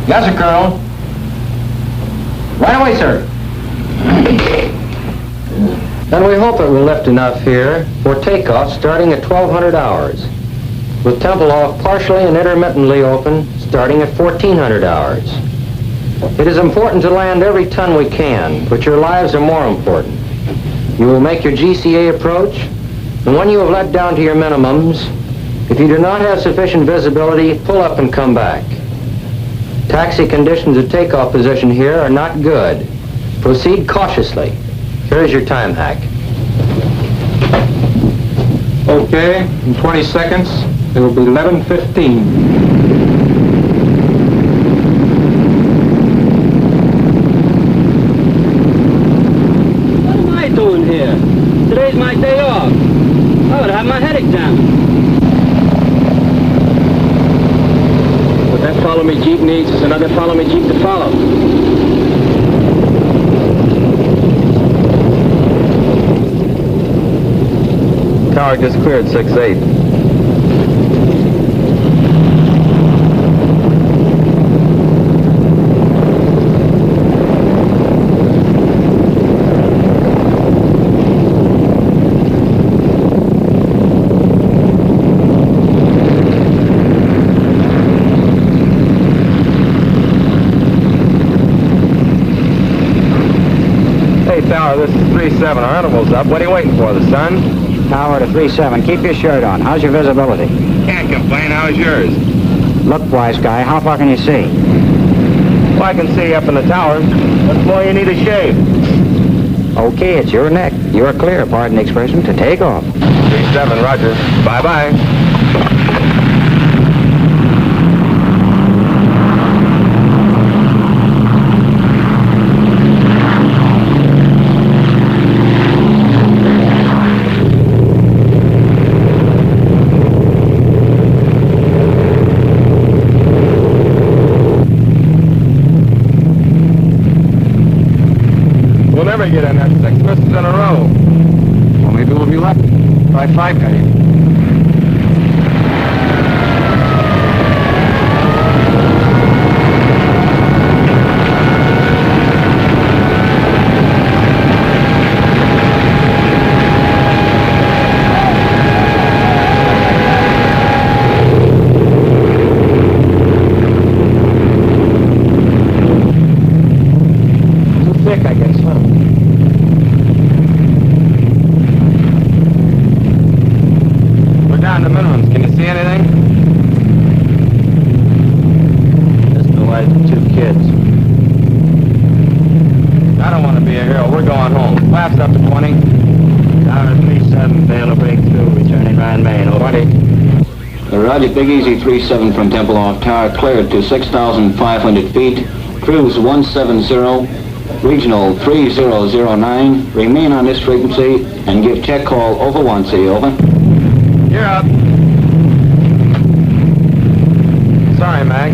S6: Yes, sir, Colonel. Right away, sir.
S5: And we hope it will lift enough here for takeoff starting at 1200 hours, with Tempelhof partially and intermittently open starting at 1400 hours. It is important to land every ton we can, but your lives are more important. You will make your GCA approach, and when you have let down to your minimums, if you do not have sufficient visibility, pull up and come back. Taxi conditions at takeoff position here are not good. Proceed cautiously. Here's your time hack.
S14: Okay, in 20 seconds, it will be 11:15.
S11: What am I doing here? Today's my day off. I would have my head examined. What that follow me Jeep needs is another follow me Jeep to follow.
S6: Tower just cleared 6-8. Hey, Tower, this is 3-7. Our interval's up. What are you waiting for, the sun?
S23: Tower to 3-7. Keep your shirt on. How's your visibility?
S6: Can't complain. How's yours?
S23: Look, wise guy, how far can you see?
S6: Well, I can see up in the tower. What more you need a shave?
S23: Okay, it's your neck. You're clear, pardon the expression, to take off.
S6: 3-7, roger. Bye-bye. Never get in that 6 misses in a row.
S14: Well, maybe we'll be lucky. Try 5 got in. Too thick, I guess, huh? Down the minimums. Can you see anything?
S6: Just the wife and 2 kids.
S14: I don't want to be a hero. We're going home. Flaps up to 20.
S11: Tower 3-7, fail to break through, returning Ryan Main, over.
S14: 20.
S24: Roger, Big Easy 3-7 from Tempelhof Tower, cleared to 6,500 feet. Cruise 170, regional 3009. Remain on this frequency and give check call over 1C, over.
S14: You're up. Sorry, Mag.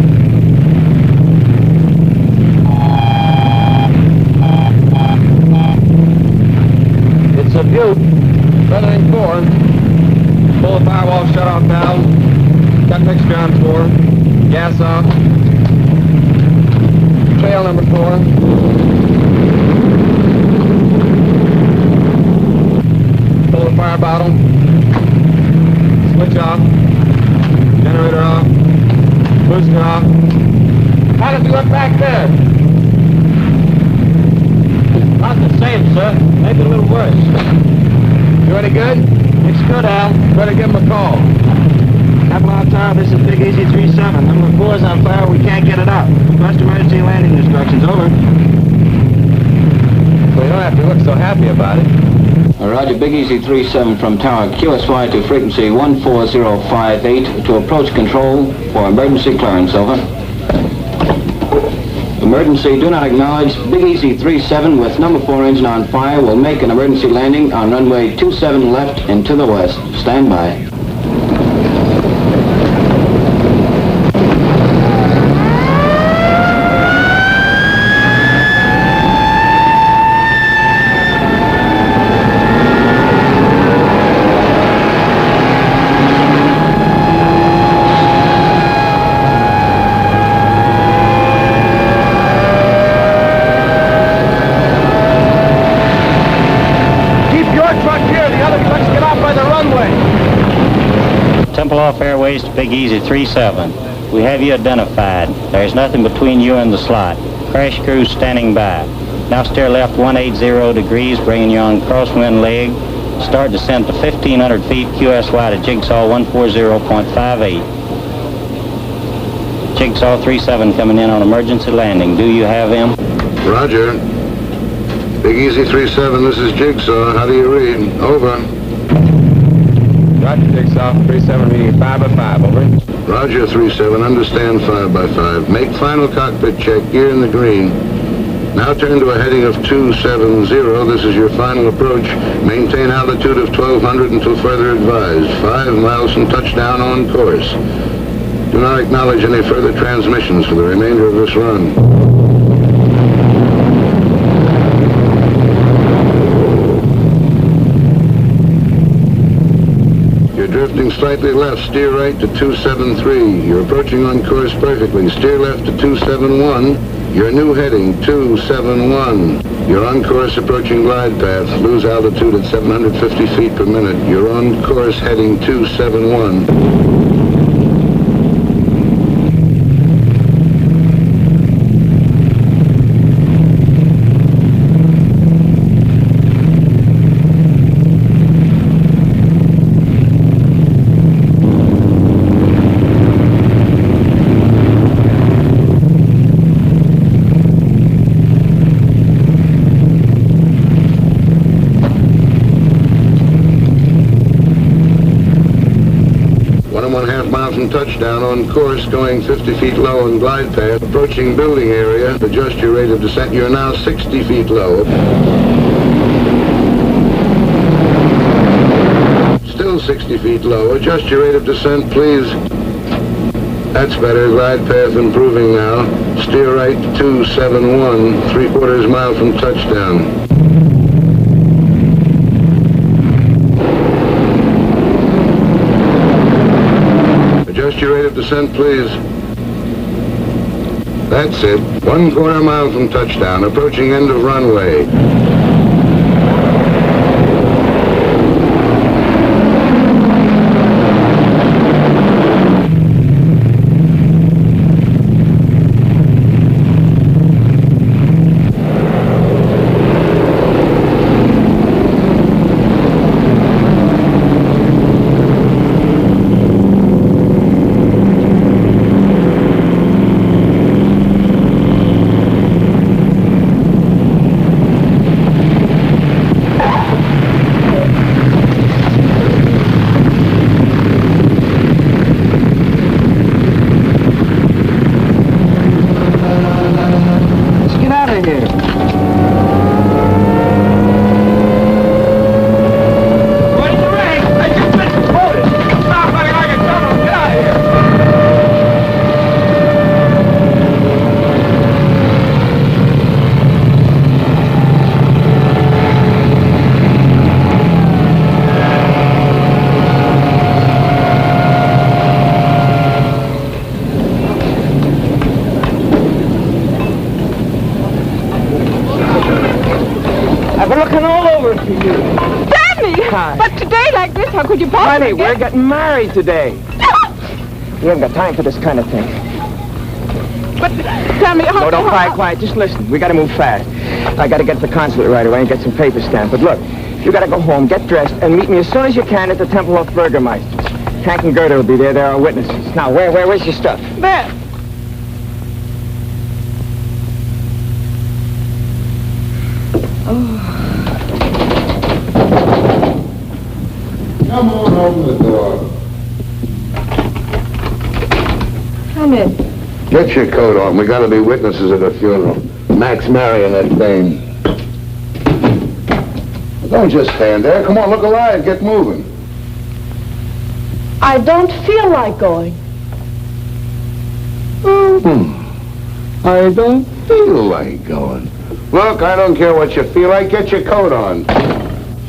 S14: It's a Butte. Feathering 4. Pull the firewall shut-off valve. Cut mixture on 4. Gas off. Fail number 4. Pull the fire bottle. Switch off. Generator off. Booster off. How does it look back there?
S11: Not the same, sir. Maybe a little worse.
S14: You any good?
S11: It's good, Al.
S14: Better give him a call.
S11: Tempelhof Tower, this is Big Easy 3-7. Number 4 is on fire. We can't get it up. Request emergency landing instructions. Over.
S14: Well, you don't have to look so happy about it.
S24: Roger, Big Easy 3-7 from Tower, QSY to frequency 14058 to approach control for emergency clearance, over. Emergency, do not acknowledge. Big Easy 3-7 with number 4 engine on fire will make an emergency landing on runway 27 left and to the west. Stand by.
S7: Tempelhof Airways to Big Easy 37. We have you identified. There's nothing between you and the slot. Crash crew standing by. Now steer left 180 degrees, bringing you on crosswind leg. Start descent to 1,500 feet, QSY to Jigsaw 140.58. Jigsaw 37 coming in on emergency landing. Do you have him?
S2: Roger. Big Easy 37, this is Jigsaw. How do you read? Over.
S14: Roger, Jigsaw. 37 reading 5 by 5, over.
S2: Roger, 37, understand 5 by 5. Make final cockpit check, gear in the green. Now turn to a heading of 270. This is your final approach. Maintain altitude of 1,200 until further advised. 5 miles from touchdown on course. Do not acknowledge any further transmissions for the remainder of this run. You're drifting slightly left. Steer right to 273. You're approaching on course perfectly. Steer left to 271. Your new heading, 271. You're on course approaching glide path. Lose altitude at 750 feet per minute. You're on course heading 271. Touchdown on course, going 50 feet low on glide path. Approaching building area. Adjust your rate of descent. You're now 60 feet low. Still 60 feet low. Adjust your rate of descent, please. That's better. Glide path improving now. Steer right 271, 3/4 mile from touchdown. Adjust your rate of descent, please. That's it. 1/4 mile from touchdown. Approaching end of runway.
S13: Could you possibly
S1: Honey, we're getting married today. We haven't got time for this kind of thing.
S13: But tell me,
S1: No, don't quiet. Just listen. We got to move fast. I got to get to the consulate right away and get some papers stamped. But look, you got to go home, get dressed, and meet me as soon as you can at the Tempelhof Burgermeister's. Hank and Gerda will be there. They're our witnesses. Now, where's your stuff?
S13: There.
S2: Oh. Come on, open the door.
S13: Come in.
S2: Get your coat on. We got to be witnesses at a funeral. Max marrying that dame. Don't just stand there. Come on, look alive. Get moving.
S12: I don't feel like going.
S2: I don't feel like going. Look, I don't care what you feel like. Get your coat on.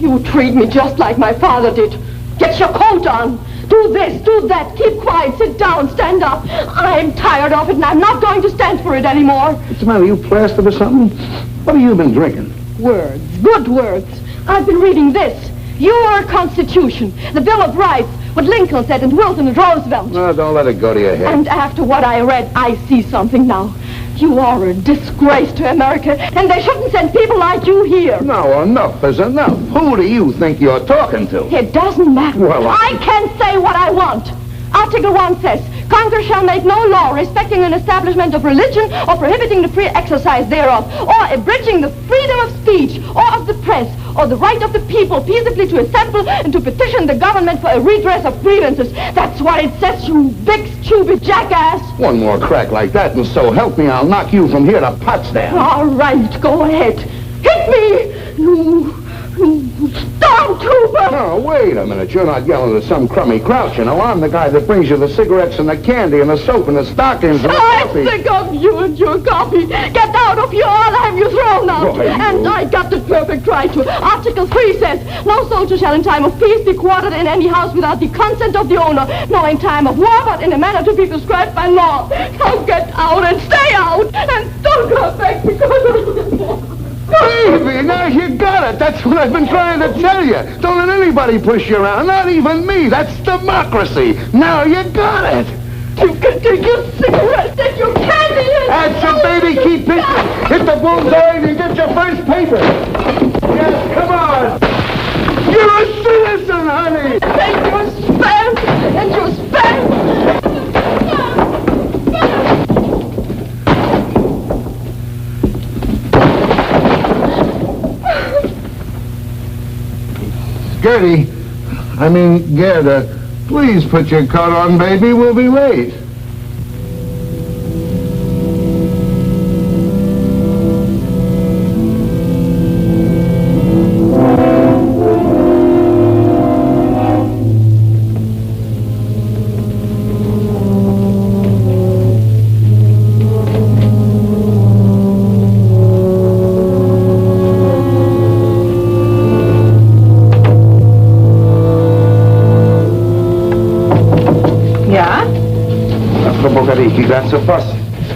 S12: You treat me just like my father did. Get your coat on. Do this, do that. Keep quiet, sit down, stand up. I'm tired of it, and I'm not going to stand for it anymore.
S2: What's the matter? You plastered or something? What have you been drinking?
S12: Words, good words. I've been reading this. Your Constitution, the Bill of Rights, what Lincoln said and Wilson and Roosevelt.
S2: No, don't let it go to your head.
S12: And after what I read, I see something now. You are a disgrace to America, and they shouldn't send people like you here.
S2: No, enough is enough. Who do you think you're talking to?
S12: It doesn't matter.
S2: Well,
S12: I can say what I want. Article 1 says, Congress shall make no law respecting an establishment of religion or prohibiting the free exercise thereof, or abridging the freedom of speech or of the press, or the right of the people peaceably to assemble and to petition the government for a redress of grievances. That's what it says, you big, stupid jackass.
S2: One more crack like that, and so help me, I'll knock you from here to Potsdam.
S12: All right, go ahead. Hit me, you stormtrooper!
S2: No, wait a minute. You're not yelling at some crummy grouch, you know. I'm the guy that brings you the cigarettes and the candy and the soap and the stockings and the
S12: I'm
S2: coffee.
S12: sick of you and your coffee. Get out of here, I'll have you thrown out.
S2: Right,
S12: And I got the perfect right to. Article 3 says, no soldier shall in time of peace be quartered in any house without the consent of the owner, nor in time of war, but in a manner to be prescribed by law. Now get out and stay out, and don't come back because of the war.
S2: Baby, now you got it. That's what I've been trying to tell you. Don't let anybody push you around, not even me. That's democracy. Now you got it.
S12: You can take your cigarettes and your candy and...
S2: That's it, baby. Keep pitching. Hit the bullseye and you get your first paper. Yes, come on. You're a citizen, honey.
S12: Take your spam and your spam.
S2: Gertie, Gerda, please put your coat on, baby. We'll be late.
S1: Wie gerade zur Post.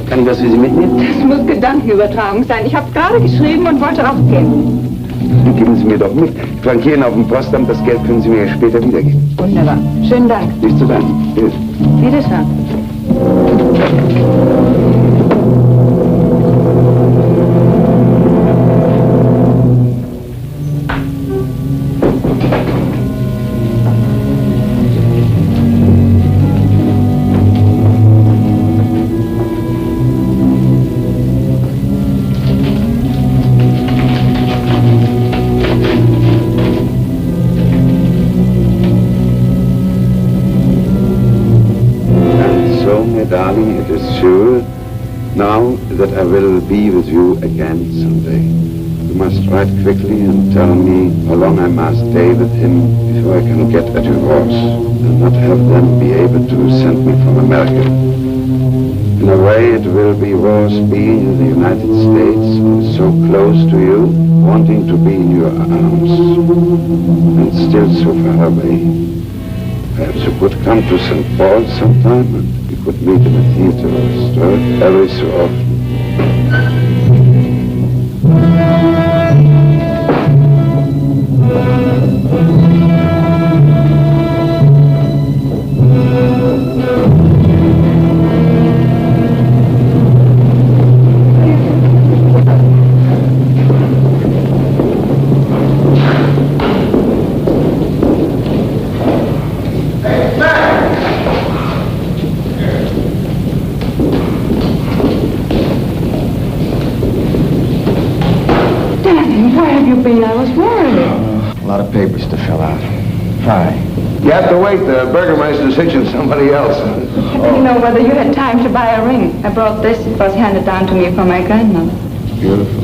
S1: Kann ich was für Sie mitnehmen?
S13: Das muss Gedankenübertragung sein. Ich habe gerade geschrieben und wollte rausgehen.
S1: Geben Sie mir doch mit. Flankieren auf dem Postamt, das Geld können Sie mir später wiedergeben.
S13: Wunderbar. Schönen Dank.
S1: Nicht zu danken. Bitte.
S13: Wiederschauen.
S15: Darling, it is sure now that I will be with you again someday. You must write quickly and tell me how long I must stay with him before I can get a divorce and not have them be able to send me from America. In a way, it will be worse being in the United States, so close to you, wanting to be in your arms, and still so far away. Perhaps you could come to St. Paul sometime and we could meet in a theater or store every so often.
S13: I was worried.
S1: A lot of papers to fill out. Hi.
S2: You have to wait. The burgomaster's hitching somebody else.
S13: I didn't know whether you had time to buy a ring. I brought this. It was handed down to me from my grandmother.
S1: Beautiful.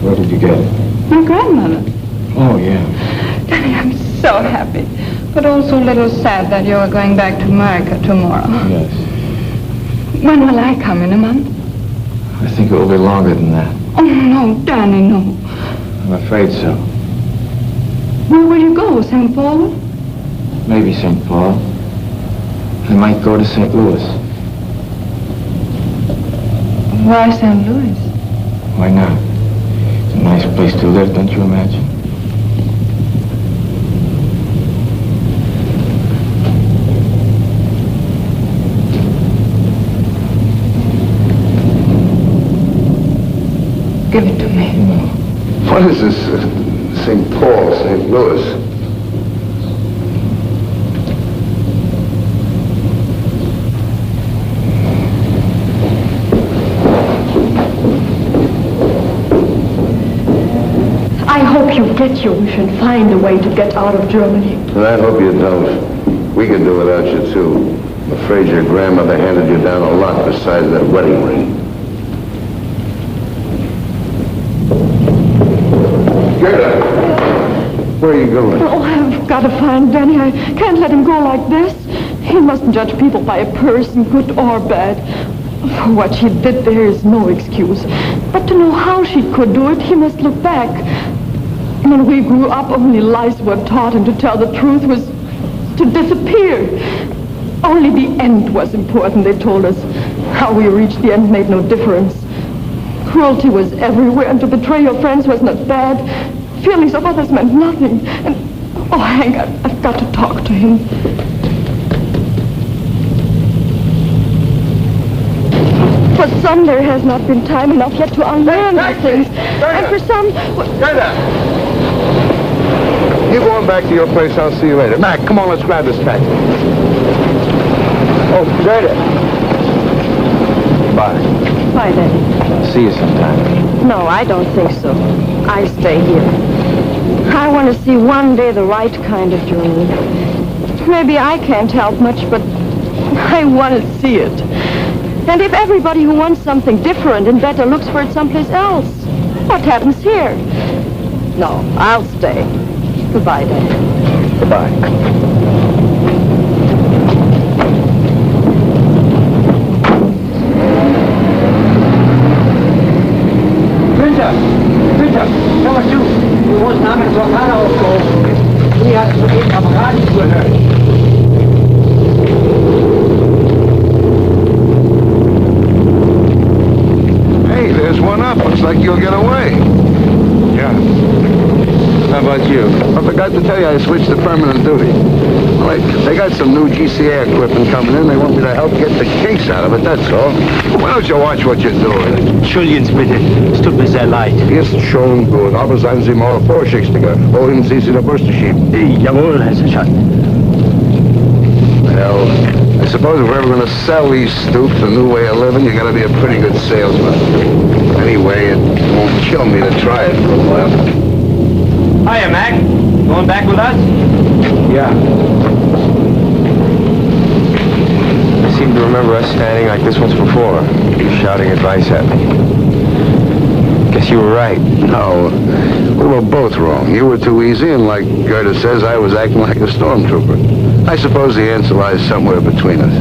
S1: Where did you get it?
S13: My grandmother.
S1: Oh, yeah.
S13: Daddy, I'm so happy. But also a little sad that you are going back to America tomorrow.
S1: Yes.
S13: When will I come? In a month?
S1: I think it will be longer than that.
S13: Oh, no, Danny, no.
S1: I'm afraid so.
S13: Where will you go? St. Paul?
S1: Maybe St. Paul. I might go to St. Louis.
S13: Why St. Louis?
S1: Why not? It's a nice place to live, don't you imagine?
S2: What is this? St. Paul, St. Louis.
S22: I hope you get your wish and find a way to get out of Germany.
S2: And I hope you don't. We can do without you, too. I'm afraid your grandmother handed you down a lot besides that wedding ring. Gerda! Where are you going?
S22: Oh, I've got to find Danny. I can't let him go like this. He mustn't judge people by a person, good or bad. For what she did, there is no excuse. But to know how she could do it, he must look back. When we grew up, only lies were taught, and to tell the truth was to disappear. Only the end was important, they told us. How we reached the end made no difference. Cruelty was everywhere, and to betray your friends was not bad. Feelings of others meant nothing. And, oh, Hank, I've got to talk to him. For some, there has not been time enough yet to unlearn these things. And for some...
S2: You going back to your place, I'll see you later. Mac, come on, let's grab this taxi. Oh, Gerda. Bye.
S22: Bye, Daddy.
S1: See you sometime.
S22: No, I don't think so. I stay here. I want to see one day the right kind of Germany. Maybe I can't help much, but I want to see it. And if everybody who wants something different and better looks for it someplace else, what happens here? No, I'll stay. Goodbye, Daddy.
S1: Goodbye.
S11: Hör mal zu, wir mussten haben eine Blockade aufgehoben. Die hat soeben am Radio gehört.
S2: Hey, there's one up. Looks like you'll get away.
S1: Yeah. How about you?
S2: I forgot to tell you I switched to permanent duty. Wait, they got some new GCA equipment coming in. They want me to help get the kinks out of it, that's all. Why don't you watch what you're doing?
S6: Entschuldigen Sie bitte. Es tut mir sehr leid.
S2: Ist schon gut, aber seien Sie mal vorsichtiger. Wohin Sie die Bürste schieben?
S6: Jawohl, Herr Sergeant.
S2: Well, I suppose if we're ever going to sell these stoops a new way of living, you got to be a pretty good salesman. Anyway, it won't kill me to try it for a while.
S6: Hiya, Mac. Going back with us?
S1: Yeah. I seem to remember us standing like this once before, shouting advice at me. Guess you were right.
S2: No, we were both wrong. You were too easy, and like Gerda says, I was acting like a stormtrooper. I suppose the answer lies somewhere between us.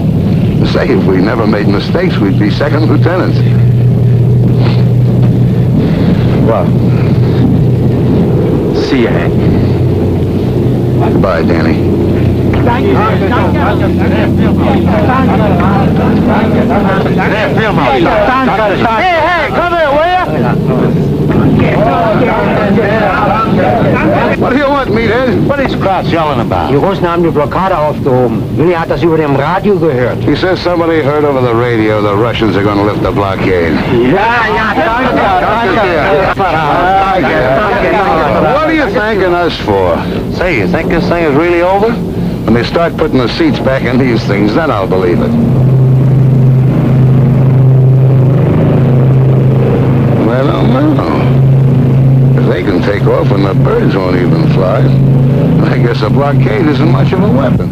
S2: Say, if we never made mistakes, we'd be second lieutenants.
S1: Well, see you, Hank.
S2: Goodbye, Danny.
S11: Hey, come here, will you?
S2: What do you want, meathead?
S11: What is Kraus yelling about?
S23: Die Russen haben die Blockade aufgehoben. Willi hat das über dem Radio gehört.
S2: He says somebody heard over the radio the Russians are going to lift the blockade. What are you thanking us for?
S11: Say, you think this thing is really over?
S2: When they start putting the seats back in these things, then I'll believe it. Well, if they can take off when the birds won't even fly, I guess a blockade isn't much of a weapon.